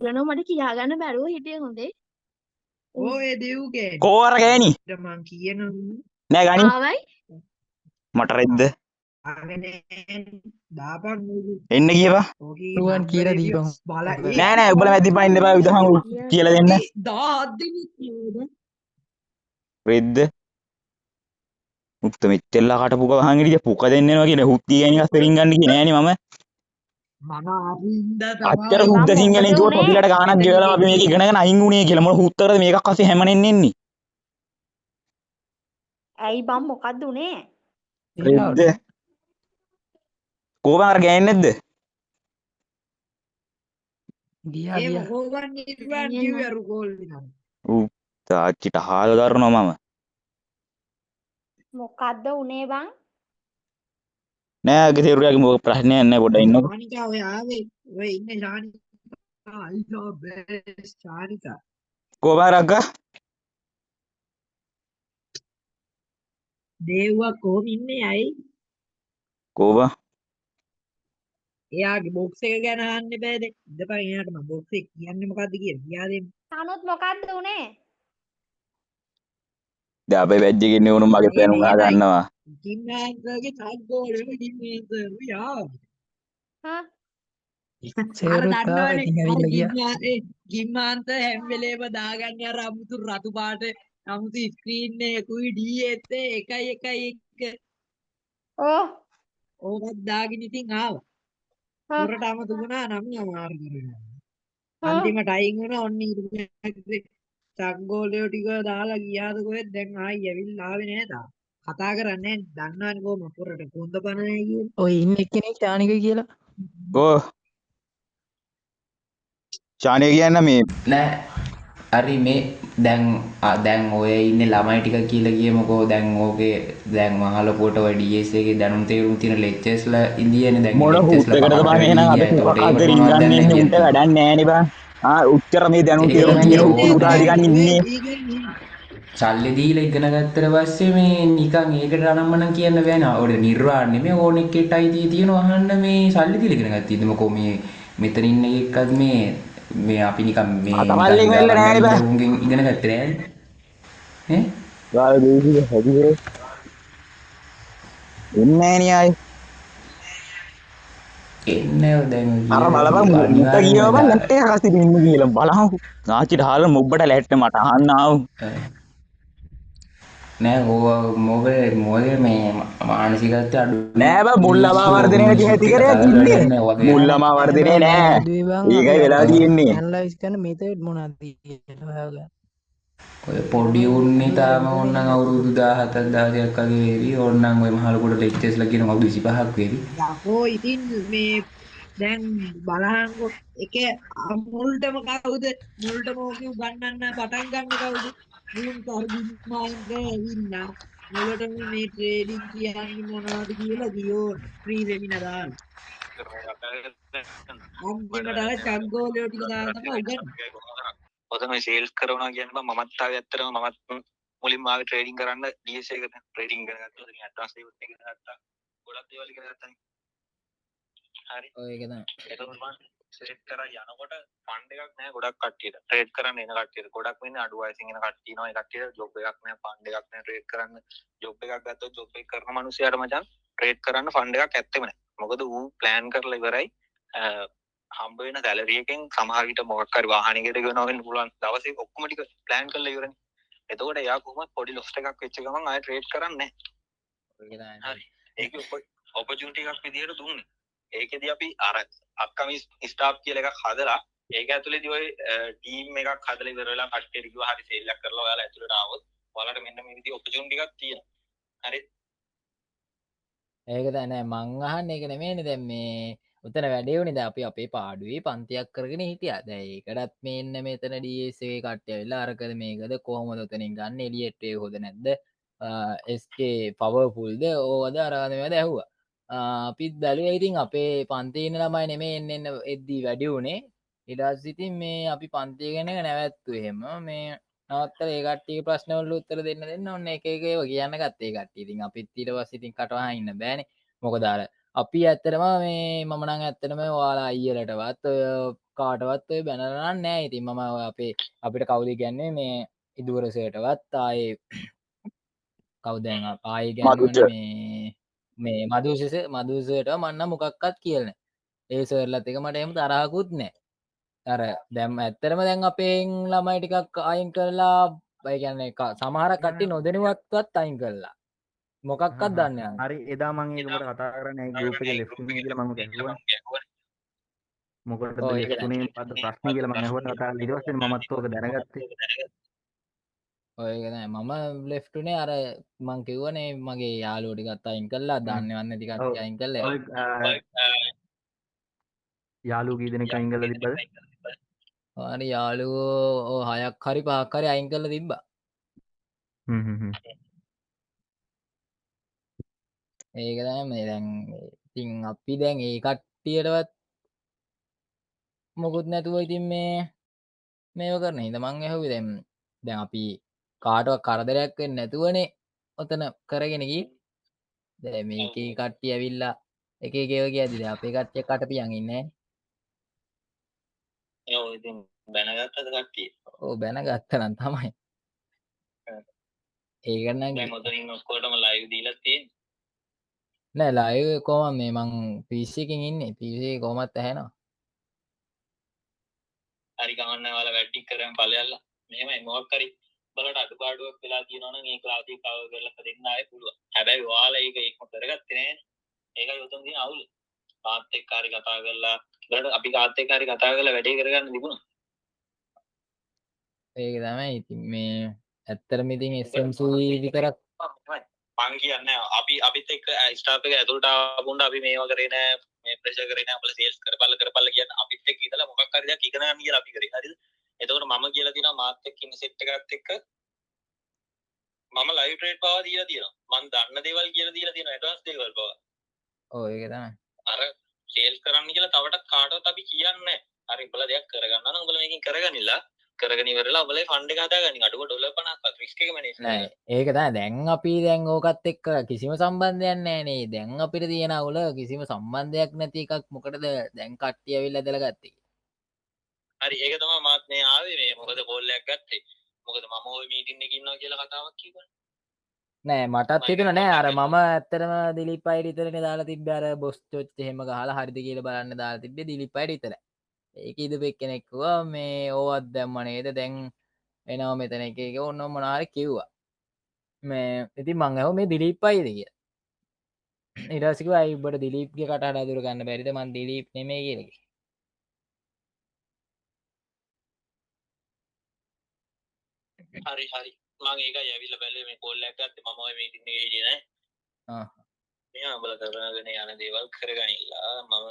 ගණෝ මට කියා ගන්න බැරුව හිටියේ හොඳේ.
ඔය දෙව්ගේ.
කෝවර ගෑණි.
මං කියනවා.
නෑ ගනි.
ආවයි
මට රෙද්ද.
දාපන්
එන්න කියපන්.
රුවන් කියලා දීපන්.
නෑ නෑ උඹලා මැද්දේ පයින්න බෑ විදහන් කියලා දෙන්න.
17 දෙනෙක් නේද?
රෙද්ද. මුත්ත මෙච්චරලා කටපු ගහන් ඉතින් පුක දෙන්න එනවා කියන හුත්ති ගෑණි අස්තරින් ගන්න කියේ නෑනේ මම.
මම අරින්ද
අච්චර හුද්ද සිංහලෙන් කිව්වොත් ඔබිලට ගානක් ගෙවලා අපි මේක ඉගෙනගෙන අයින් වුණේ කියලා මොන හුත්තරද මේකක් අස්සේ හැමනෙන්න එන්නේ.
ඇයි බම් මොකද්ද උනේ?
රෙද්ද. කොහොම අර ගෑන්නේ නැද්ද?
ගියා
ඒ
ගියා.
මොකෝවන් නිර්වාණ කිව්වේ අර කෝල් එක.
ඌ තාච්චිට හාල දරනවා මම.
මොකද්ද උනේ බං?
නෑ ගෙදරුවාගේ මොක ප්‍රශ්නයක් නෑ පොඩ්ඩක් ඉන්නකෝ.
ශානිකා ඔය ආවේ. ඔය ඉන්නේ ශානිකා. අයියෝ බෙස් ශානිකා.
කොහොම අර අක්කා?
දේව්වා කොහොම ඉන්නේ අයි?
කොහොම?
එයාගේ බොක්ස් එක ගැන අහන්න බෑද? ඉඳපන් එයාට මම බොක්ස් එක කියන්නේ මොකද්ද කියලා කියා දෙන්න.
තනුත් මොකද්ද උනේ?
දැන් අපේ බැජ් එකේ ඉන්නේ උණු මගේ පෑනුම් අහ ගන්නවා.
කිම්මාන්තගේ ටග්ගෝලෙම කිම්මාන්ත යා.
හා
අර
සේරුත් ආවා
දන්නවනේ
ඉතින්
අර
ඇවිල්ලා ගියා.
ගිම්මාන්ත හැම වෙලේම දාගන්නේ අර අමුතු රතු පාට අමුතු ස්ක්‍රීන් එකකුයි DS එකයි 1
ඕ
ඕකත් දාගෙන ඉතින් ආවා.
හා
උරට අමතු වුණා නම් අමාරු කරගෙන.
හා
අන්තිමට අයින් වුණා ඔන්න ඊට පස්සේ ටග්ගෝලේ ටික දාලා ගියාද කොහෙද දැන් ආයි ඇවිල්ලා ආවේ නෑ තාම. කතා කරන්නේ නැහැ දන්නවනේ කොහොම පොරට කොන්ද පනයි කියලා.
ඔය ඉන්න එක්කෙනෙක් ශානික කියලා.
ඕ ශානිය කියන්නේ මේ
නෑ හරි මේ දැන් ඔය ඉන්නේ ළමයි ටික කියලා කියමුකෝ දැන් ඕකේ දැන් මහලොකුවට ඔය DS එකේ දැනුම් තේරුම් තියෙන ලෙක්චර්ස්ලා ඉන්දියානේ දැන්
මොන හුත්තකටද බං එහෙනම් අපි පුකක් අතරින් ගන්න ඉන්නේ උන්ට වැඩක් නෑනේ බං. උච්චර මේ දැනුම් තේරුම් තියෙන හුත්තු උදාලි ගන්න ඉන්නේ.
සල්ලි දීලා ඉගෙන ගත්තට පස්සේ මේ නිකන් ඒකට අනම්මනම් කියන්න බෑ නා. ඔය නිර්වාණ නෙමෙයි ඕන එකකට අයිතිය තියෙනවා අහන්න මේ සල්ලි දීලා ඉගෙන ගත්තීද මොකෝ මේ මෙතන ඉන්න එකත් මේ අපි නිකන් මේ
අතමල්ලෙන් වෙල්ල නෑනේ බං.
උන්ගෙන් ඉගෙන ගත්තේ නෑනේ.
ගාල දෙවිද හැදිරේ. එන්නේ නෑනේ ආයි.
එන්නේ දැන්
අර බලපන් මුත්ත කියව බං නැට් එක කස්සේ ඉන්නේ කියලා බලහන්. ආච්චිට හාල මොබ්බට ලැට්ට මට අහන්න ආව.
නෑ මොකද මේ මානසිකත්වය අඩු
නෑ බං මුල් ළමා වර්ධනය නැති හැටි කරයක් ඉන්නේ. මුල් ළමා වර්ධනය නෑ. ඒකයි වෙලා තියෙන්නේ.
ඇනලයිස් කරන මෙතඩ් මොනවද කියලා හොයාගන්න.
ඔය පොඩි උන්නේ තාම ඕන්නම් අවුරුදු 17ක් 16ක් වගේ වේවි. ඕන්නම් ඔය මහලුකුට ලෙක්චර්ස්ලා කියන අවුරුදු 25ක් වේවි.
යකෝ ඉතින් මේ දැන් බලහන්කො එක මුල්ටම කවුද මුල්ටම ඕක උගන්නන්න පටන් ගන්න කවුද මුන් කර්දිනායක ඇවිල්ලා මුලටම මේ ට්‍රේඩින් කියන්නේ මොනවද කියලා ගියෝ ෆ්‍රී වෙමිනා දාලා. අන්තිමට අර චග්ගෝලයෝ ටික දාලා තමයි උගන්වන්නේ.
ඔතන මේ සේල්ස් කරනවා කියන්නේ බං මමත් ආවේ ඇත්තටම මමත් මුලින්ම ආවේ ට්‍රේඩින් කරන්න DS එකට ට්‍රේඩින් කරගත්තා. ඉතින් ඇඩ්වාන්ස් ලෙවල් එක ගත්තා. ගොඩක් දේවල් ඉගෙන ගත්තා. හරි.
ඔය ඒක තමයි.
එතකොට මම සෙට් කරා යනකොට ෆන්ඩ් එකක් නැහැ ගොඩක් කට්ටියට. ට්‍රේඩ් කරන්න එන කට්ටියට. ගොඩක් වෙන්නේ අඩු වයසින් එන කට්ටිය ඉනවා. ඒ කට්ටියට ජොබ් එකක් නැහැ, ෆන්ඩ් එකක් නැහැ ට්‍රේඩ් කරන්න. ජොබ් එකක් ගත්තොත් ජොබ් එක කරන මිනිහයාට මචං ට්‍රේඩ් කරන්න ෆන්ඩ් එකක් ඇත්තෙම නැහැ. මොකද ඌ ප්ලෑන් කරලා ඉවරයි. හම්බ වෙන සැලරි එකෙන් සමහර විට මොකක් හරි වාහනයකට ගෙවනවා වෙන්න පුළුවන්. දවසේ ඔක්කොම ටික ප්ලෑන් කරලා ඉවරනේ. එතකොට එයා කොහොමද පොඩි ලොස් එකක් වෙච්ච ගමන් ආයෙ ට්‍රේඩ් කරන්නේ නැහැ. හරි. ඒක ඔපචුනිටි එකක් විදියට දුන්නේ. ඒකෙදි අපි අර අප්කමින් ස්ටාෆ් කියලා එකක් හදලා ඒක ඇතුළේදී ඔය ටීම් එකක් හදලා ඉවර වෙලා කට්ටියට කිව්වා හරි සේල් එකක් කරලා ඔයාලා ඇතුළට ආවොත් ඔයාලට මෙන්න මේ විදිහේ ඔපචුනිටි එකක් තියෙනවා. හරි.
ඒක තමයි මං අහන්නේ ඒක නෙමෙයිනේ දැන් මේ උතන වැඩේ උනේ දැන් අපි අපේ පාඩුවේ පන්තියක් කරගෙන හිටියා. දැන් ඒකටත් මේන්න මෙතන DS එකේ කට්ටිය ඇවිල්ලා අරකද මේකද කොහොමද උතනින් ගන්න එලියට ඒ හොද නැද්ද? SK පවර්ෆුල්ද ඕවද අරවද මේවද ඇහුවා. අපිත් බැලුවා ඉතින් අපේ පන්තියේ ඉන්න ළමයි නෙමෙයි එන්න එද්දී වැඩි උනේ. ඊට පස්සේ ඉතින් මේ අපි පන්තිය ගැන නැවැත්තුවේ එහෙම මේ නවත්තලා ඒ කට්ටියගේ ප්‍රශ්න වලට උත්තර දෙන්න ඔන්න එක එක ඒවා කියන්න ගත්තා ඒ කට්ටිය. ඉතින් අපිත් ඊට පස්සේ ඉතින් කටවහන් ඉන්න බෑනේ. මොකද අර අපි ඇත්තටම මේ මම නම් ඇත්තටම ඔයාලා අයියලටවත් ඔය කාටවත් ඔය බැනලා නැහැ. ඉතින් මම අපේ අපිට කවුද කියන්නේ මේ ඉදුවරසයටවත් ආයේ කවුද දැන් ආයේ ගැන්නුවනේ මේ මදුසයට මන්න මොකක්වත් කියලා නැහැ. ඒ සර්ලත් එක මට එහෙම තරහකුත් නැහැ. අර දැන් ඇත්තටම දැන් අපෙන් ළමයි ටිකක් අයින් කරලා ඒ කියන්නේ සමහර කට්ටිය නොදැනුවත්වත් අයින් කළා. මොකක්වත් දන්නේ නැහැ.
හරි එදා මම ඒක ඔබට කතා කරන්නේ ඒ ගෲප් එකේ ලෙෆ්ට් උනේ කියලා මම ඇහුවා. මොකටද
ඔව් ඒක
ලෙෆ්ට් උනේ මොකද්ද ප්‍රශ්නේ කියලා මම ඇහුවා කතා කරලා ඊට පස්සේ මමත් ඕක දැනගත්තේ.
ඔය ඒක තමයි මම ලෙෆ්ට් උනේ අර මං කිව්වනේ මගේ යාළුවෝ ටිකත් අයින් කළා දන්නේවත් නැති කට්ටිය අයින් කළා.
ඔය යාළුවෝ කී දෙනෙක් අයින් කරලා තිබ්බද?
හරි යාළුවෝ 6ක් හරි 5ක් හරි අයින් කරලා තිබ්බා. ඒක තමයි මේ දැන් ඉතින් අපි දැන් ඒ කට්ටියටවත් මොකුත් නැතුව ඉතින් මේව කරන හින්දා මං ඇහුවේ දැන් අපි කාටවත් කරදරයක් වෙන්නේ නැතුවනේ ඔතන කරගෙන ගියේ. දැන් මේකේ කට්ටිය ඇවිල්ලා එක එක ඒවා කියද්දි දැන් අපේ කට්ටිය කටපියන් ඉන්නේ
ඒ ඔය ඉතින් බැනගත්තද කට්ටිය?
ඔව් බැනගත්තා නම් තමයි. ඒක නම්
දැන් ඔතනින් ඔක්කොටම ලයිව් දීලා තියෙන්නේ.
නෑ ලයිව් කොහොම මේ මං PC එකකින් ඉන්නේ. PC එක කොහොමත් ඇහෙනවා.
හරි ගමන්නේ ඔයාලා වැට්ටි කරන් ඵලයල්ලා. මෙහෙමයි මොකක් හරි බලට අඩුපාඩුවක් වෙලා තියෙනවා නම් ඒ ක්ලාස් එක කවර් කරලා දෙන්න ආයේ පුළුවන්. හැබැයි ඔයාලා ඒක ඒකම කරගත්තේ නෑනේ. ඒකයි උතන් තියෙන අවුල. කාත් එක්ක හරි කතා කරලා බලන්න අපි කාත් එක්ක හරි කතා කරලා වැඩේ කරගන්න තිබුණා.
ඒක තමයි ඉතින් මේ ඇත්තටම ඉතින් SMC විතරක්
මං කියන්නේ අපිත් එක්ක ස්ටාෆ් එක ඇතුළට ආවොත් අපි මේවා කරේ නෑ මේ ප්‍රෙෂර් කරේ නෑ අපල සේල්ස් කරපල්ලා කියන අපිත් එක්ක ඉඳලා මොකක් හරි දෙයක් ඉගෙන ගන්න කියලා අපි කරේ හරිද එතකොට මම කියලා තියෙනවා මාත් එක්ක ඉන්න සෙට් එකත් එක්ක මම ලයිව් ට්‍රේඩ් පවා දීලා තියෙනවා මං දන්න දේවල් කියලා දීලා තියෙනවා ඇඩ්වාන්ස් දේවල් පවා
ඔව් ඒක තමයි
අර සේල්ස් කරන්න කියලා තවටත් කාටවත් අපි කියන්නේ නෑ හරි උඹලා දෙයක් කරගන්නවා නම් උඹලා මේකෙන් කරගනිලා කරගෙන ඉවරලා ඔබලේ ෆන්ඩ් එක හදාගන්න අඩුව $50ක් රිස්ක් එක මැනේජ්
නෑ ඒක තමයි දැන් අපි දැන් ඕකත් එක්ක කිසිම සම්බන්ධයක් නැහැ නේ දැන් අපිට තියෙන අවුල කිසිම සම්බන්ධයක් නැති එකක් මොකටද දැන් කට්ටිය ඇවිල්ලා දැලා ගත්තේ
හරි ඒක තමයි මාත් මේ ආවේ මේ මොකද කෝල් එකක් ගත්තේ මොකද මම ওই මීටින් එකේ ඉන්නවා කියලා කතාවක් කිව්වනේ
නෑ මටත් හිතුණා නෑ අර මම ඇත්තටම දිලිප් අයිඩි විතරනේ දාලා තිබ්බේ අර බොස් චොච් එහෙම ගහලා හරිද කියලා බලන්න දාලා තිබ්බේ දිලිප් අයිඩි විතරයි ඒක ඉදපු එක්කෙනෙක් කිව්වා මේ ඕවත් දැම්ම නේද දැන් එනවා මෙතන එක එක ඕන මොනාරි කිව්වා මේ ඉතින් මං ඇහුවා මේ දිලිප් අයිද කියලා ඊට පස්සේ කිව්වා අයි උඹට දිලිප්ගේ කටහඬ අඳුර ගන්න බැරිද මං දිලිප් නෙමෙයි කියලා
හරි හරි මම ඒකයි ඇවිල්ලා බැලුවේ මේ කෝල් එකක් ගත්තේ මම ওই මීටින් එකේ හිටියේ නෑ මෙයා උඹලා කරගෙන යන දේවල් කරගනිලා මම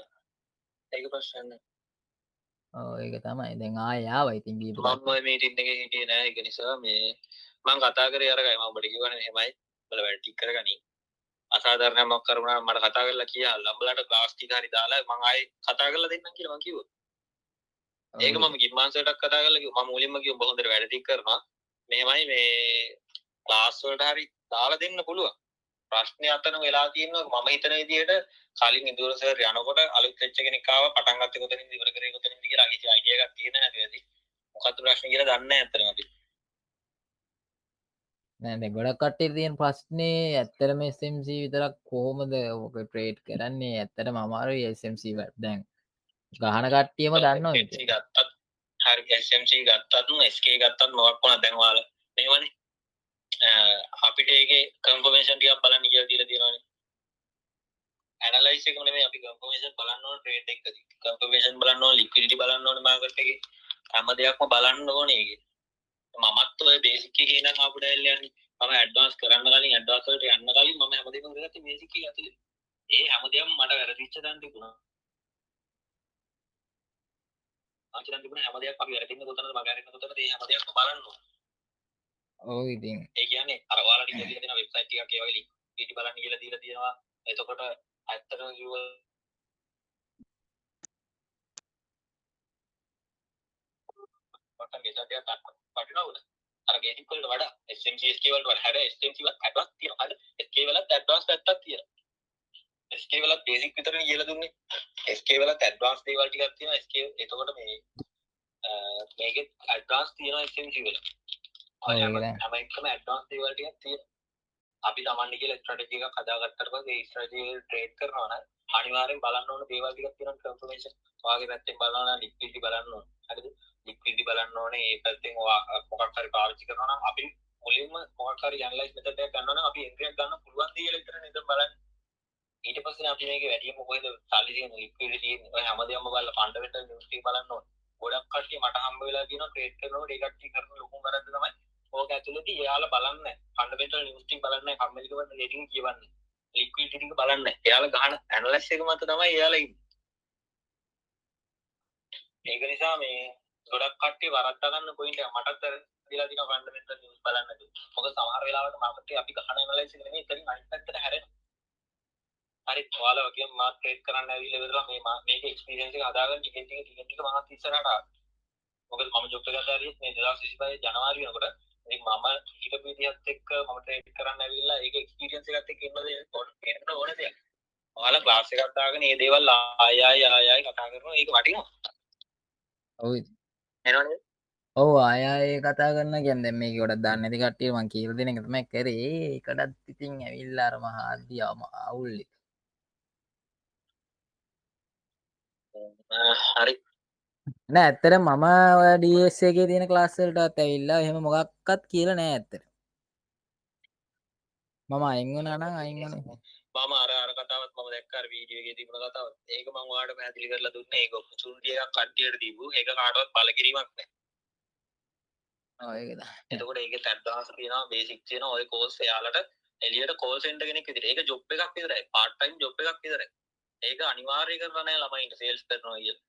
ඒක ප්‍රශ්න නෑ
ඒක තමයි දැන් ආයෙ ආවා ඉතින් ගිහපු
මම ඔය මීටින් එකේ හිටියේ නෑ ඒක නිසා මේ මම කතා කරේ අරගයි මම ඔබට කිව්වනේ මෙහෙමයි ඔයාලා වැඩ ටික කරගනි අසාධාරණයක් මොකක් කරුණා මට කතා කරලා කියලා උඹලට ක්ලාස් ටික හරි දාලා මම ආයෙ කතා කරලා දෙන්නම් කියලා මම කිව්වා ඒක මම ගිම්මාන්සර්ටත් කතා කරලා කිව්වා මම මුලින්ම කිව්වා ඔබ හොඳට වැඩ ටික කරනවා මෙහෙමයි මේ ක්ලාස් වලට හරි දාලා දෙන්න පුළුවන් ප්‍රශ්නේ අතන වෙලා තියෙනවා මම හිතන විදිහට කලින් ඉදූර සර් යනකොට අලුත් වෙච්ච කෙනෙක් ආවා පටන් ගත්තේ කොතනින්ද ඉවර කරේ කොතනින්ද කියලා අගේ අයිඩියා එකක් තියෙන නැති වෙයි මොකක්ද ප්‍රශ්නේ කියලා දන්නේ නැහැ අතන අපි
නෑ දැන් ගොඩක් කට්ටියට තියෙන ප්‍රශ්නේ ඇත්තටම SMC විතරක් කොහොමද ඔක ට්‍රේඩ් කරන්නේ ඇත්තටම අමාරුයි SMC දැන් ගහන කට්ටියම දන්නවා
SMC ගත්තත් හරි SMC ගත්තත් SK ගත්තත් මොකක් වුණත් දැන් ඔයාලා මේවනේ අපිට ඒකේ කන්ෆර්මේෂන් ටිකක් බලන්න කියලා දීලා තියෙනවානේ ඇනලයිස් එකම නෙමෙයි අපි කන්ෆර්මේෂන් බලන්න ඕන ට්‍රේඩ් එකකදී කන්ෆර්මේෂන් බලන්න ඕන ලික්විඩිටි බලන්න ඕන මාකට් එකේ හැම දෙයක්ම බලන්න ඕනේ ඒකේ මමත් ඔය බේසික් එකේ ඉඳන් ආපු ඩයල් යන්නේ මම ඇඩ්වාන්ස් කරන්න කලින් ඇඩ්වාන්ස් වලට යන්න කලින් මම හැමදේම කරගත්තේ බේසික් එකේ ඇතුලේ ඒ හැමදේම මට වැරදිච්ච තැන තිබුණා ආචරණ තිබුණා හැම දෙයක් අපි වැරදින්න කොතනද මග අරින්න කොතනද ඒ හැම දෙයක්ම බලන්න ඕන
ඔව් ඉතින්
ඒ කියන්නේ අර ඔයාලට කියලා දෙන වෙබ්සයිට් එකක් ඒ වගේ ලින්ක් බලන්න කියලා දීලා තියෙනවා එතකොට ඇත්තටම කිව්ව පටන් ගෙසට් එකක් ගන්න වටිනවද අර ගේටික් වලට වඩා SMC SK වලට වඩා හැබැයි SMC වල ඇඩ්වාන්ස් තියෙනවා හරිද SK වලත් ඇඩ්වාන්ස් පැත්තක් තියෙනවා SK වලත් බේසික් විතරනේ කියලා දුන්නේ SK වලත් ඇඩ්වාන්ස් දේවල් ටිකක් තියෙනවා SK එතකොට මේ මේකේ ඇඩ්වාන්ස් තියෙනවා SMC වල හැම එකම ඇඩ්වාන්ස් දේවල් ටිකක් තියෙනවා අපි තමන්ගේ කියලා ස්ට්‍රැටජි එකක් හදාගත්තට පස්සේ ඒ ස්ට්‍රැටජි එක ට්‍රේඩ් කරනවා නම් අනිවාර්යෙන් බලන්න ඕන දේවල් ටිකක් තියෙනවා කන්ෆර්මේෂන් ඔයාගේ පැත්තෙන් බලනවා නම් ලික්විඩිටි බලන්න ඕන හරිද ලික්විඩිටි බලන්න ඕනේ ඒ පැත්තෙන් ඔයා මොකක් හරි පාවිච්චි කරනවා නම් අපි මුලින්ම මොකක් හරි ඇනලයිස් මෙතඩ් එකක් ගන්නවා නම් අපි එන්ට්‍රියක් ගන්න පුළුවන් ද කියලා විතරනේ ඉතින් බලන්නේ ඊට පස්සේ අපි මේකේ වැඩිම කොහෙද සල්ලි තියෙන ලික්විඩිටි ඔය හැමදේම බලලා ෆන්ඩමෙන්ටල් නිවුස් ටික බලන්න ඕනේ ගොඩක් කට්ටිය මට හම්බ වෙලා තියෙනවා ට්‍රේඩ් කරනකොට ඒ කට්ටිය කරන ලොකුම වැරද්ද තමයි ඕක ඇතුළතදී එයාලා බලන්නේ ෆන්ඩමෙන්ටල් නිවුස් ටික බලන්නේ කම්මැලිකම රේටින් කියවන්නේ ලික්විඩිටි ටික බලන්නේ එයාලා ගහන ඇනලයිස් එක මත තමයි එයාලා ඉන්නේ ඒක නිසා මේ ගොඩක් කට්ටිය වරද්දා ගන්න පොයින්ට් එක මටත් දීලා තියෙනවා ෆන්ඩමෙන්ටල් නිවුස් බලන්න දේ මොකද සමහර වෙලාවට මාකට් එක අපි ගහන ඇනලයිස් එක නෙමෙයි ඉතින් අනිත් පැත්තට හැරෙනවා හරි ඔයාලා වගේම මා ට්‍රේඩ් කරන්න ඇවිල්ලා ඉවරලා මේක එක්ස්පීරියන්ස් එක හදාගන්න ටික මහත් ඉස්සරහට ආවා මොකද මම ජොබ් එක ගත්තා හරියට මේ 2025 ජනවාරි වෙනකොට ඉතින් මම හිතපු විදිහත් එක්ක මම ට්‍රේඩ් කරන්න ඇවිල්ලා ඒක එක්ස්පීරියන්ස් එකත් එක්ක ඉන්න ඕන දෙයක් ඔයාලා ක්ලාස් එකක් දාගෙන මේ දේවල් ආය කතා කරනවා ඒක වටිනවා
ඔව්
එනවනේ
ඔව් ආය කතා කරන කියන්නේ දැන් මේක ගොඩක් දන්නේ නැති කට්ටිය මං කියලා දෙන එක තමයි කරේ ඒකටත් ඉතින් ඇවිල්ලා අර මහා අඩියම අවුල්
හරි
නෑ ඇත්තට මම ඔය DS එකේ තියෙන ක්ලාස් වලටත් ඇවිල්ලා එහෙම මොකක්වත් කියලා නෑ ඇත්තට මම අයින් වුණා නම් අයින් වුණේ
මම අර කතාවත් මම දැක්කා අර වීඩියෝ එකේ තිබුණ කතාවත් ඒක මම ඔයාලට පැහැදිලි කරලා දුන්නේ ඒක ඔපචුනිටි එකක් කට්ටියට දීපු ඒක කාටවත් බලකිරීමක් නෑ
ඔව් ඒක තමයි
එතකොට ඒකේ ඇඩ්වාන්ස් තියෙනවා බේසික් තියෙනවා ඔය කෝස් එයාලට එළියට කෝල් සෙන්ටර් කෙනෙක් විදිහට ඒක ජොබ් එකක් විතරයි පාර්ට් ටයිම් ජොබ් එකක් විතරයි ඒක අනිවාර්ය කරලා නෑ ළමයින්ට සේල්ස් කරනවා කියලා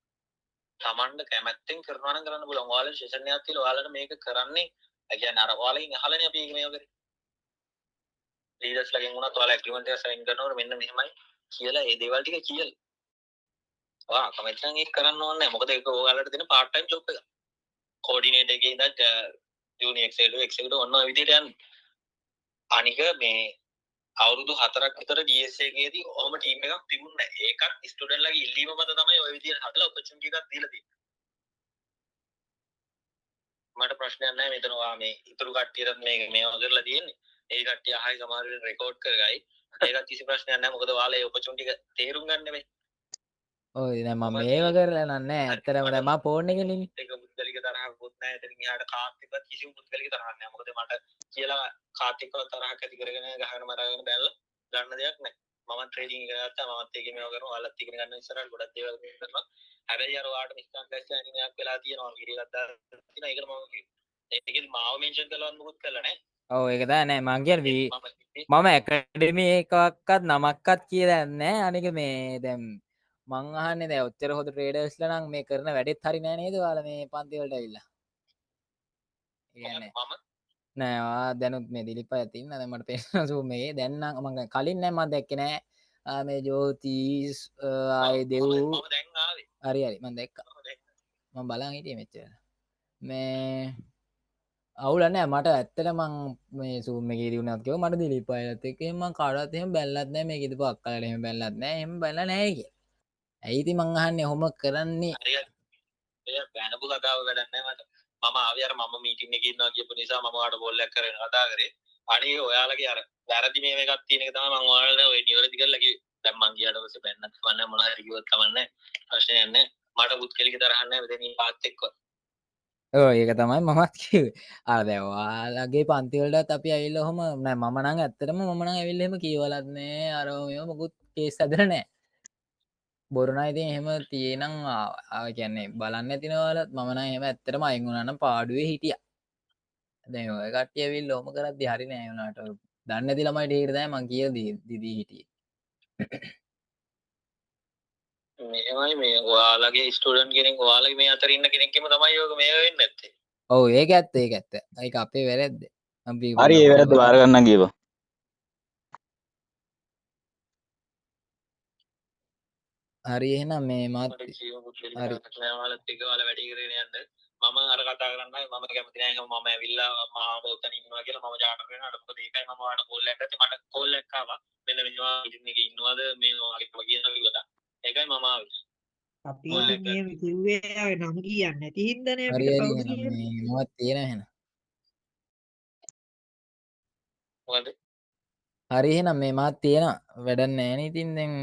තමන්ට කැමැත්තෙන් කරනවා නම් කරන්න පුළුවන් ඔයාලා සෙෂන් එකක් තියලා ඔයාලට මේක කරන්නේ ඒ කියන්නේ අර ඔයාලගෙන් අහලානේ අපි මේක කරේ ලීඩර්ස් ලගෙන් වුණත් ඔයාලා ඇග්‍රීමන්ට් එක සයින් කරනකොට මෙන්න මෙහෙමයි කියලා ඒ දේවල් ටික කියලා ඔයා කැමැත්තෙන් ඒක කරන්න ඕනේ නැහැ මොකද ඒක ඔයාලට දෙන පාර්ට් ටයිම් ජොබ් එක කෝඩිනේටර් එකේ ඉඳන් ජූනියර් එක්සෙල් ඔන්න ඔය විදිහට යන්නේ අනික මේ අවුරුදු 4ක් විතර DS එකේදී ඔහොම ටීම් එකක් තිබුණේ නැහැ. ඒකත් ස්ටුඩන්ට්ලාගේ ඉල්ලීම මත තමයි ওই විදිහට හදලා ඔපචුනිටි එකක් දීලා තියෙන්නේ. මට ප්‍රශ්නයක් නැහැ මෙතන ඔයා මේ ඉතුරු කට්ටියටත් මේව කරලා තියෙන්නේ. ඒ කට්ටිය අහයි සමහර වෙලාවට රෙකෝඩ් කරගයි. ඒකත් කිසි ප්‍රශ්නයක් නැහැ මොකද ඔයාලා ඒ ඔපචුනිටි එක තේරුම් ගන්න නෙමෙයි.
ඔය දැන් මම මේව කරලා නෑ ඇත්තටම දැන් මම ෆෝන් එකේ ලින්නේ
ඒක මුද්දලික තරහකුත් නැහැ. එතනින් එහාට කාත් එක්කත් කිසිම මුද්දලික තරහක් නැහැ. මොකද මට කියලා කාත් එක්ක තරහක් ඇති කරගෙන ගහන මරාගෙන බැලලා ගන්න දෙයක් නැහැ. මම ට්‍රේඩින් එක ගත්තා මමත් ඒකේ මේව කරනවා. ඔයාලත් ඉගෙන ගන්න ඉස්සරහට ගොඩක් දේවල් කරනවා. හැබැයි අර ඔයාලට මිස්ටන් ටෙස්ට් එකක් වෙලා තියෙනවා. වීඩියෝ එකක් දාලා තියෙනවා. ඒකට මම කිව්වා. ඒකෙදි මාව මෙන්ෂන් කරලා මොකුත් කරලා නැහැ.
ඔව් ඒක තමයි නෑ මං කියන්නේ මම ඇකඩමි එකක්වත් නමක්වත් කියලා නෑ අනික මේ දැන් මං අහන්නේ දැන් ඔච්චර හොඳ ට්‍රේඩර්ස්ලා නම් මේ කරන වැඩෙත් හරි නෑ නේද ඔයාලා මේ පන්ති වලට ඇවිල්ලා. ඒ කියන්නේ
මම
නෑ ඔයා දැනුත් මේ දිලිප් අය තින්න දැන් මට පේනවා Zoom එකේ දැන් නම් මම කලින් නෑ මම දැක්කේ නෑ මේ ජෝතිස් ආයේ දෙව්
මම දැන් ආවේ.
හරි හරි මම දැක්කා. මම බලන් හිටියේ මෙච්චර. මේ අවුල නෑ මට ඇත්තට මං මේ Zoom එකේදී වුණත් කිව්වා මට දිලිප් අයලත් එක්ක එහෙම මං කාටවත් එහෙම බැලලත් නෑ මේක ඉදපු අක්කලට එහෙම බැලලත් නෑ එහෙම බැලලා නෑ කියලා. ඇයි ඉතින් මං අහන්නේ ඔහොම කරන්නේ?
එය බැනපු කතාව වැඩක් නැහැ මට. මම ආවේ අර මම මීටින් එකේ ඉන්නවා කියපු නිසා මම ඔයාලට කෝල් එකක් කරගෙන කතා කරේ. අනේ ඔයාලගේ අර වැරදි මේව එකක් තියෙන එක තමයි මම ඔයාලට ඔය නිවැරදි කරලා කිව්වේ. දැන් මං ගියාට පස්සේ බැන්නත් කමන්නේ මොනවා හරි කිව්වොත් කමන්නේ ප්‍රශ්නයක් නැහැ. මට පුත්කලික තරහ නැහැ මෙතන පාත් එක්ක.
ඔව් ඒක තමයි මමත් කිව්වේ. අර දැන් ඔයාලගේ පන්ති වලටත් අපි ඇවිල්ලා ඔහොම නෑ මම නම් ඇත්තටම මම නම් ඇවිල්ලා එහෙම කියවලත් නෑ අර මේව මොකුත් කේස් ඇදලා නෑ. බොරු නම් ඉතින් එහෙම තියෙනම් කියන්නේ බලන්න ඇතින ඔයාලත් මම නම් එහෙම ඇත්තටම අයින් වුණා නම් පාඩුවේ හිටියා. දැන් ඔය කට්ටිය ඇවිල්ලා ඔහොම කරද්දි හරි නෑ උනාට. දන්නේ නැති ළමයිට ඒකට තමයි මං කියලා දීදී හිටියේ.
මේවයි මේ ඔයාලගේ ස්ටුඩන්ට් කෙනෙක් ඔයාලගේ මේ අතර ඉන්න කෙනෙක්ගෙම තමයි යෝග මේ වෙන්නේ නැත්තේ.
ඔව් ඒක ඇත්ත ඒක ඇත්ත. ඒක අපේ වැරද්ද. අපි
හරි ඒ වැරද්ද බාර ගන්න ගියවා.
හරි එහෙනම් මේ මාත්
මට ජීව පුත්කලික
හරි
තරහක් නැහැ ඔයාලත් එක්ක ඔයාලා වැඩි කරගෙන යන්න. මම අර කතා කරන්නයි මම කැමති නැහැ මම ඇවිල්ලා මාව උතන ඉන්නවා කියලා මම චාටර් වෙනාට මොකද ඒකයි මම ඔයාලට කෝල් එකක් ගත්තේ මට කෝල් එකක් ආවා මෙන්න මෙහෙම මීටින් එකේ ඉන්නවද මේ ඔයාලගේ වගේ කියලා. ඒකයි මම ආවේ.
අපි ඉතින් එහෙම කිව්වේ ආවේ නම කියන්නේ නැති හින්දානේ
හරි
අපිට
හරි
කවුද
එහෙනම්
කියන්නේ.
මේ මොකක්ද තියෙන එහෙනම්.
මොකද?
හරි එහෙනම් මේ මාත් තියෙනවා. වැඩක් නැහැ නේ ඉතින් දැන්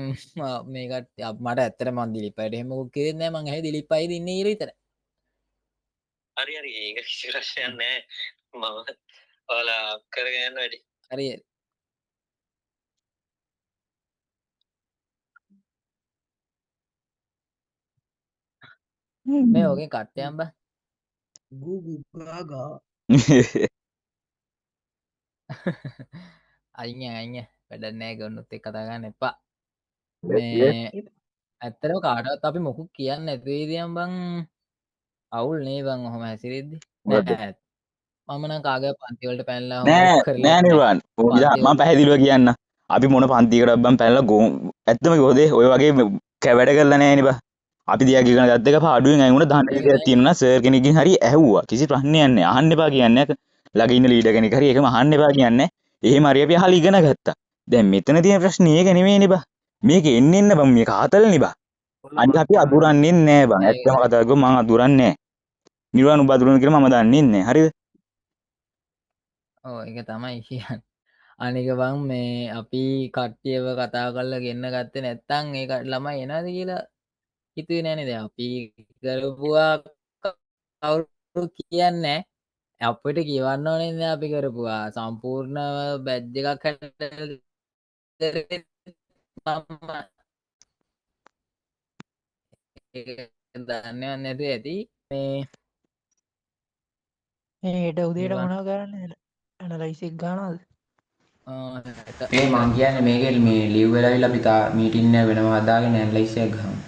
මේකට මට ඇත්තට මං දිලිප් අයට එහෙම මොකුත් කිව්වෙත් නැහැ මං ඇහි දිලිප් අයද ඉන්නේ කියලා විතරයි.
හරි හරි ඒක කිසි ප්‍රශ්නයක් නැහැ. මම ඔයාලා කරගෙන යන්න වැඩි.
හරි හරි. මේ ඕකෙන් කට්ටයන් බා.
ගූගු ගාගා.
අයින් වැඩක් නැහැ ගොනුත් එක්ක කතා ගන්න එපා. මේ ඇත්තටම කාටවත් අපි මොකුත් කියන්නේ නැති වේදියම් බං අවුල් නේ බං ඔහොම හැසිරෙද්දි. නෑ මම නම් කාගේ පන්ති වලට පැනලා ඔහොම
නෑ
කරලත්
නෑ
නෑ.
නිර්වාන් මම පැහැදිලිව කියන්න අපි මොන පන්තියකට බම් පැනලා ගෝ ඇත්තම ගෝදේ ඔය වගේ කැවැඩ කරලා නෑ නේ බා අපි දිහා ඉගෙන ගත්ත එක පාඩුවෙන් අයින් වුණා දහන විදියක් තියෙනවා සර් කෙනෙක්ගෙන් හරි ඇහුවා කිසි ප්‍රශ්නයක් නෑ අහන්න එපා කියන්නේ ළඟ ඉන්න ලීඩර් කෙනෙක් හරි ඒකම අහන්න එපා කියන්නේ එහෙම හරි අපි අහලා ඉගෙන ගත්තා දැන් මෙතන තියෙන ප්‍රශ්නේ ඒක නෙමෙයිනේ බා මේක එන්න බම් මේක ආතල්නේ බා අනිත් අපි අඳුරන්නේ නෑ බං ඇත්තම කතා කරගො මම අඳුරන්නේ නෑ නිර්වාණ ඔබ අඳුරන කියලා මම දන්නේ නෑ හරිද
ඔව් ඒක තමයි කියන්නේ. අනික බං මේ අපි කට්ටියව කතා කරලා ගෙන්න ගත්තේ නැත්තම් ඒක ළමයි එනවද කියලා හිතුවේ නෑනේ දැන් අපි කරපුවා කවුරු කියන්නේ අපිට කියවන්න ඕනේ නේ අපි කරපුවා සම්පූර්ණ බැජ් එකක් හැදලා මම ඒක දන්නේවත් නැතුව ඇති මේ
හෙට උදේට මොනව කරන්නේ ඇනලයිස් එක ගන්නවද?
ඒ මං කියන්නේ මේකේ මේ ලිව් වෙලාවිලා අපි තා මීටින් එක වෙනම හදාගෙන ඇනලයිස් එකක් ගහමු.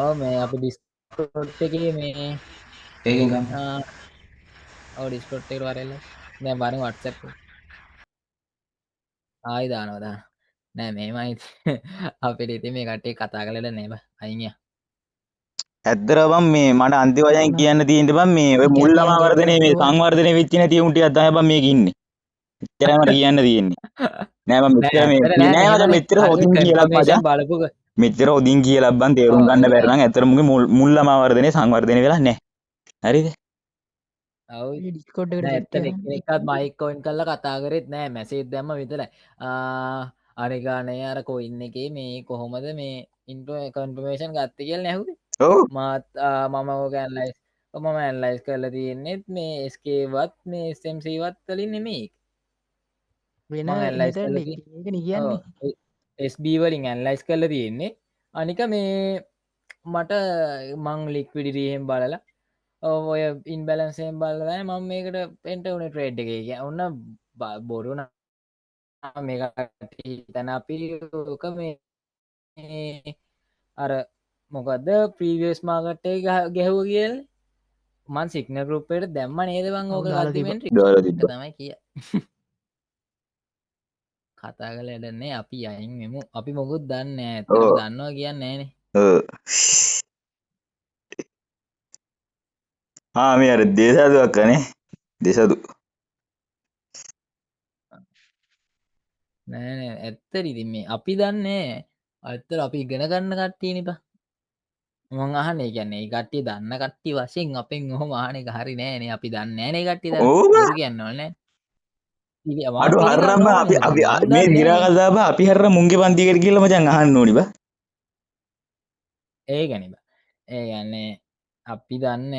ඔව් මේ අපි ඩිස්කෝඩ් එකේ මේ
ඒකෙන් ගමු.
ඔව් ඩිස්කෝඩ් එකට වරෙල්ල. දැන් බලමු WhatsApp එක. ආයි දානවා. නෑ මේමයි අපිට ඉතින් මේ කට්ටිය කතා කරලා නෑ බා. අයින් යා.
ඇත්තට බම් මේ මට අන්ති වශයෙන් කියන්න තියෙන්නේ බම් මේ ඔය මුල් ළමා වර්ධනේ මේ සංවර්ධනය වෙච්ච නැති උන් ටිකක් තමයි බම් මේක ඉන්නේ. එච්චරයි මට කියන්න තියෙන්නේ. නෑ බම් මෙච්චර මේ නෑ මචං මෙච්චර හොදින් කියලා මචං
බලපු
මෙච්චර හොදින් කියලා බම් තේරුම් ගන්න බැරි නම් ඇත්තට මුගේ මුල් ළමා වර්ධනේ සංවර්ධනය වෙලා නැහැ. හරිද?
ඔව්
ඩිස්කෝඩ් එකට
ඇත්තට එක්කෙනෙක්වත් මයික් ඔන් කරලා කතා කරෙත් නෑ මැසේජ් දැම්ම විතරයි. අනික අනේ අර කොයින් එකේ මේ කොහොමද මේ කන්ෆර්මේෂන් ගත්තේ කියලා නැහුවේ.
ඔව්
මාත් මම ඕක ඇනලයිස් මම ඇනලයිස් කරලා තියෙන්නේත් මේ SK වත් මේ SMC වත් වලින් නෙමෙයි.
වෙන
මම ඇනලයිස් කරලා
මේක කියන්නේ
SB වලින් ඇනලයිස් කරලා තියෙන්නේ. අනික මේ මට මං ලික්විඩිටි එහෙම බලලා ඔය ඉන්බැලන්ස් එහෙම බලලා තමයි මම මේකට එන්ටර් වුණේ ට්‍රේඩ් එකේ. ඔන්න බොරු නම් මේක හිතන අපි ඕක මේ අර මොකක්ද ප්‍රීවියස් මාර්කට් එක ගැහුව කියල මන් සිග්න ගරුප්පයට දැම්ම නේද බං ඕක
දාලා තිබ්බා.
කත්තිමෙන්ට්‍රි
දාලා තිබ්බා.
තමයි කිය කතා කල එඩන්නේ අපි අයින්ෙමු අපි මොකුත් දන්න ඇතරම
ඔව්.
දන්නවා කියන්න ෑනේ
මේ අර දේශදුවක් කනේ දෙසදු
නෑ ඇත්තර ඉතින් මේ අපි දන්නේ අත්තර අපි ඉගෙන ගන්න කට්ටිය නිපා මං අහනේ කියන්නේ කට්ටිය දන්න කට්ටි වශයෙන් අපෙන් ඔහොම ආනෙක හරි නෑනේ අපි දන්න ෑනේ කට්ටි ද
ඕක
ගුරු කියන්න ඕනේ
අඩු හරම අපි මේ දිරාකදාබ අපි හර මුන්ගේ පන්තිකට කියල මචන් අහන්න ඕනිබ
ඒ ගැනිබ ඒ ගන්නේ අපි දන්න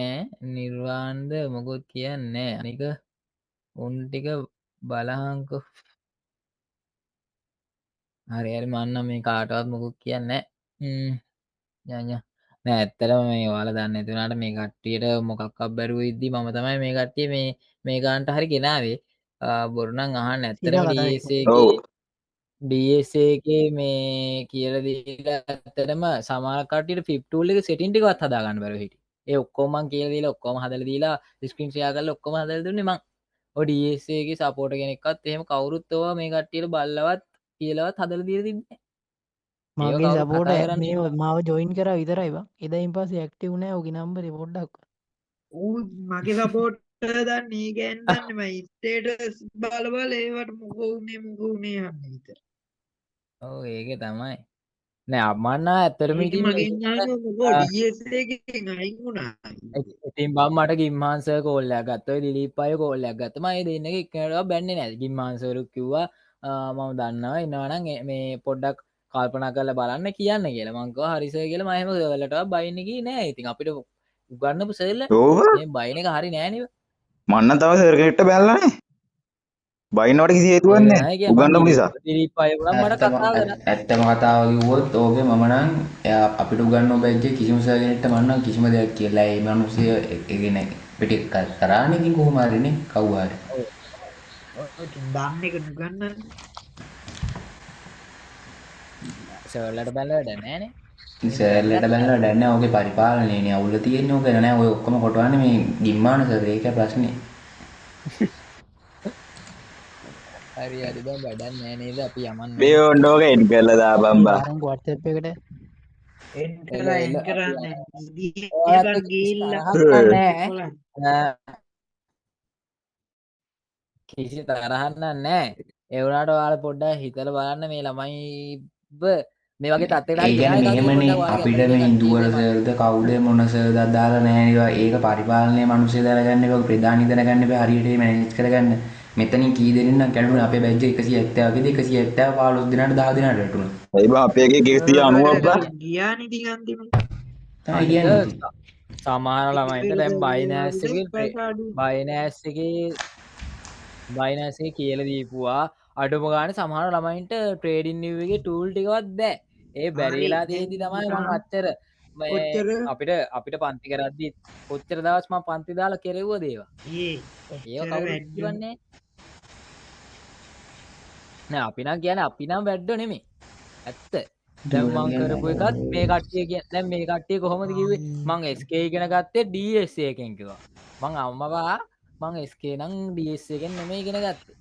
නිර්වාන්ද මොකොත් කියන්නේ අනික උන්ටික බලහංකෝ හරි හරි මන්න මේ කාටවත් මොකුත් කියන්න යඥ නෑ ඇත්තරම මේ වාල දන්න ඇතුනාට මේ කට්ටියට මොකක් බැරුව ඉද්දි ම තමයි මේ කට්ටිය මේ ගාන්ට හරි ගෙනාවේ බොරුණං අහන්න ඇත්තරම
කතා
ඔව්
ඩසගේ ඩසගේ මේ කියල දීලා ඇත්තටම සමාකටට ෆිප්ටූල එක සෙටින්ටිකවත් හදාගන්න බර හිට ඒ ඔක්කොමන් කියලදීලා ඔක්කොම හදල දීලා ස්ක්‍රීන්ෂයා කල ඔක්කොම හදල් දුන්නේ මං ඩසගේ සපෝට කෙනෙක්ත් එහෙම කවරුත්තවා මේ කට්ටියට බල්ලවත් කියලවත් හදල දීර තින්නේ
මගේ සපෝට මේ මාව ජොයින් කර විතරයිවා එදයින් පස ඇක්ටව නෑ ඕකි නම්බර පොඩ්ඩක්
ඌ මගේ සපෝට් දන්නේ ගැන්දන්නම ස්ටේටස් බලබල ඒවට මොකවුනේ මොකවුනේ යන්න විතර
ඕ ඒක තමයි නෑ අම්මන්න ඇත්තරම
ඒක මගෙන් මොකෝ ඩියසගෙන් අයිුණා
ඉතින් බම් මට ගිම්මාන්ස කෝල්ලයක් ගත්තව දිලිපය කෝල්ලයක් ගත්තම ඒ දෙන්න එක්නට බැන්න නැ ගිම්මාන්සරු කිව්වා මම දන්නවා ඉන්නවනම් මේ පොඩ්ඩක් කල්පන කල බලන්න කියන්න කියලා මංක හරිස කියල මහම ලට බයින්නකි නෑ ඉතින් අපිට උගන්නපු සෙල්ල
ඕව
බයින එක හරි නෑනව
මන්න තම සරකෙට්ට බැල්ලනේ බයිනවට කිසි හේතුවන්න උගන්නම නිසා
මට කතා කර
ඇත්තම කතාව කිව්වොත් ඕකේ මමනං අපිට උගන්න බැජ්ජ කිසිම සෑගෙනට මන්න කිසිම දෙයක් කියලා ඒ මනුසය එකගෙන පිටි කරානකින් කොහොමාරණ කව්වාර
දන්න එක නුගන්න
සවල්ලට බැලට නෑනේ
සෑල්ලට බැල ඩන්න ඕගේ පරිපාලනය අවුල තියෙන ඕකරන ඔය ඔක්කොම කොටවන්න මේ ගිම්මාන සරේක ප්‍රශ්නය
හරි අඩි බ වැඩන්න නෑනේද අපි යමන්
මේ ඔන්නෝක එන් කරල දා බම්බා
වට්සප් එකට
එන් කරන්න ගිල්ල
කිසි තරහන්න නෑ එවුණට වාල පොඩ්ඩ හිතල බලන්න මේ ළමයි මේ වගේ තත්ත
ඒගැන මෙහෙමනේ අපිට මේ ඉදුවරසද කවුද මොනසද දාලා නෑවා ඒක පරිපාලනය මනුසේ දරගන්න එක ප්‍රධානි දරගන්න හරියට මැනිස් කරගන්න මෙතනින් කී දෙන්න කැඩුන අපේ බැජ්ජ 170 170 15 දිනට 10 දිනට රැටුණා.
ඒ බා අපේගේ 190ක්
ගියා නිදි අන්තිම
සමහර ළමයින්ට දැන් බයිනෑස් බයිනෑසේ කියල දීපුවා අඩුම ගාන සමහර ළමයින්ට ට්‍රේඩින් නිවගේ ටූල් ටිකවත් බෑ ඒ බැරිලා තියෙදි තමයි මං අත්තර අපිට පන්ති කරද්දි කොච්චර දවස් මම පන්ති දාලා කෙරෙව්ව දේවා ඒ කවුන්නේ නෑ අපිනම් කියන අපිනම් වැඩ්ඩ නෙමේ ඇත්ත දැම්මං කරපු එකත් මේ කට්ටිය කිය දැම් මේ කට්ටිය කොහොමද කිවේ මං ස්කේ ගෙන ගත්තේ ඩස් එකෙන්කිවා මං අම්මවා මං ස්කේ නං ඩස් එකෙන් නෙමේ ගෙන ගත්තේ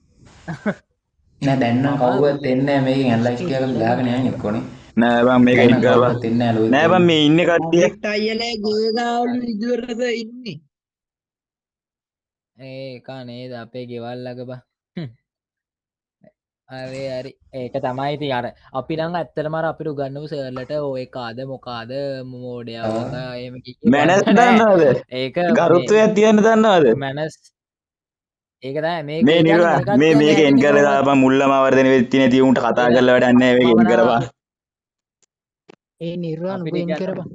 නෑ දැන්න කවුවත් එන්න මේ ඇල්ලයිස් කියල දාගෙන යන්නේ
නෑ බං මේක එන් කරලා නෑ බං මේ ඉන්නේ කට්ටිය
අයියලා ගේගාවලු ඉදුවරද ඉන්නේ
ඒකා නේද අපේ ගෙවල් ළඟ බා අරේ හරි ඒක තමයි ඉතින් අර අපි නම් ඇත්තටම අර අපිට උගන්වපු සර්ලට ඔය කාද මොකාද මෝඩයා වගේ එහෙම
මැනස් දන්නවද
ඒක
ගරුත්වයක් තියන්න දන්නවද
මැනස් ඒක තමයි
මේ නිර්වා මේ මේක එන් කරලා දාපන් මුල්ලම වර්ධන වෙච්ච නැති උන්ට කතා කරලා වැඩක් නැහැ මේක එන් කරපන්
ඒ නිර්වාණ උඹ එන් කරපන්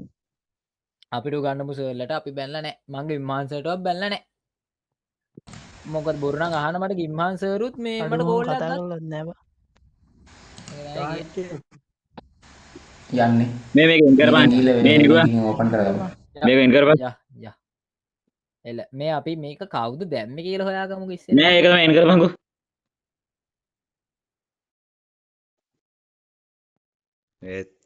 අපිට උගන්වපු සර්ලට අපි බැලලා නැහැ මගේ විමාංශයටවත් බැලලා නැහැ මොකද බොරුනම් අහන මට ගිම්හාන් සරුත් මේ මට කෝල්ලක්
කතා කරලත් නෑ
යන්නේ
මේ මේක එන් කරපන් මේ නිර්වා
ඕපන් කරගන්න
මේක එන් කරපන්
යා එල මේ අපි මේක කවුද දැම්මේ කියලා හොයාගමුකෝ ඉස්සෙල්ලා
නෑ ඒක තමයි එන් කරපන්කෝ ඒත්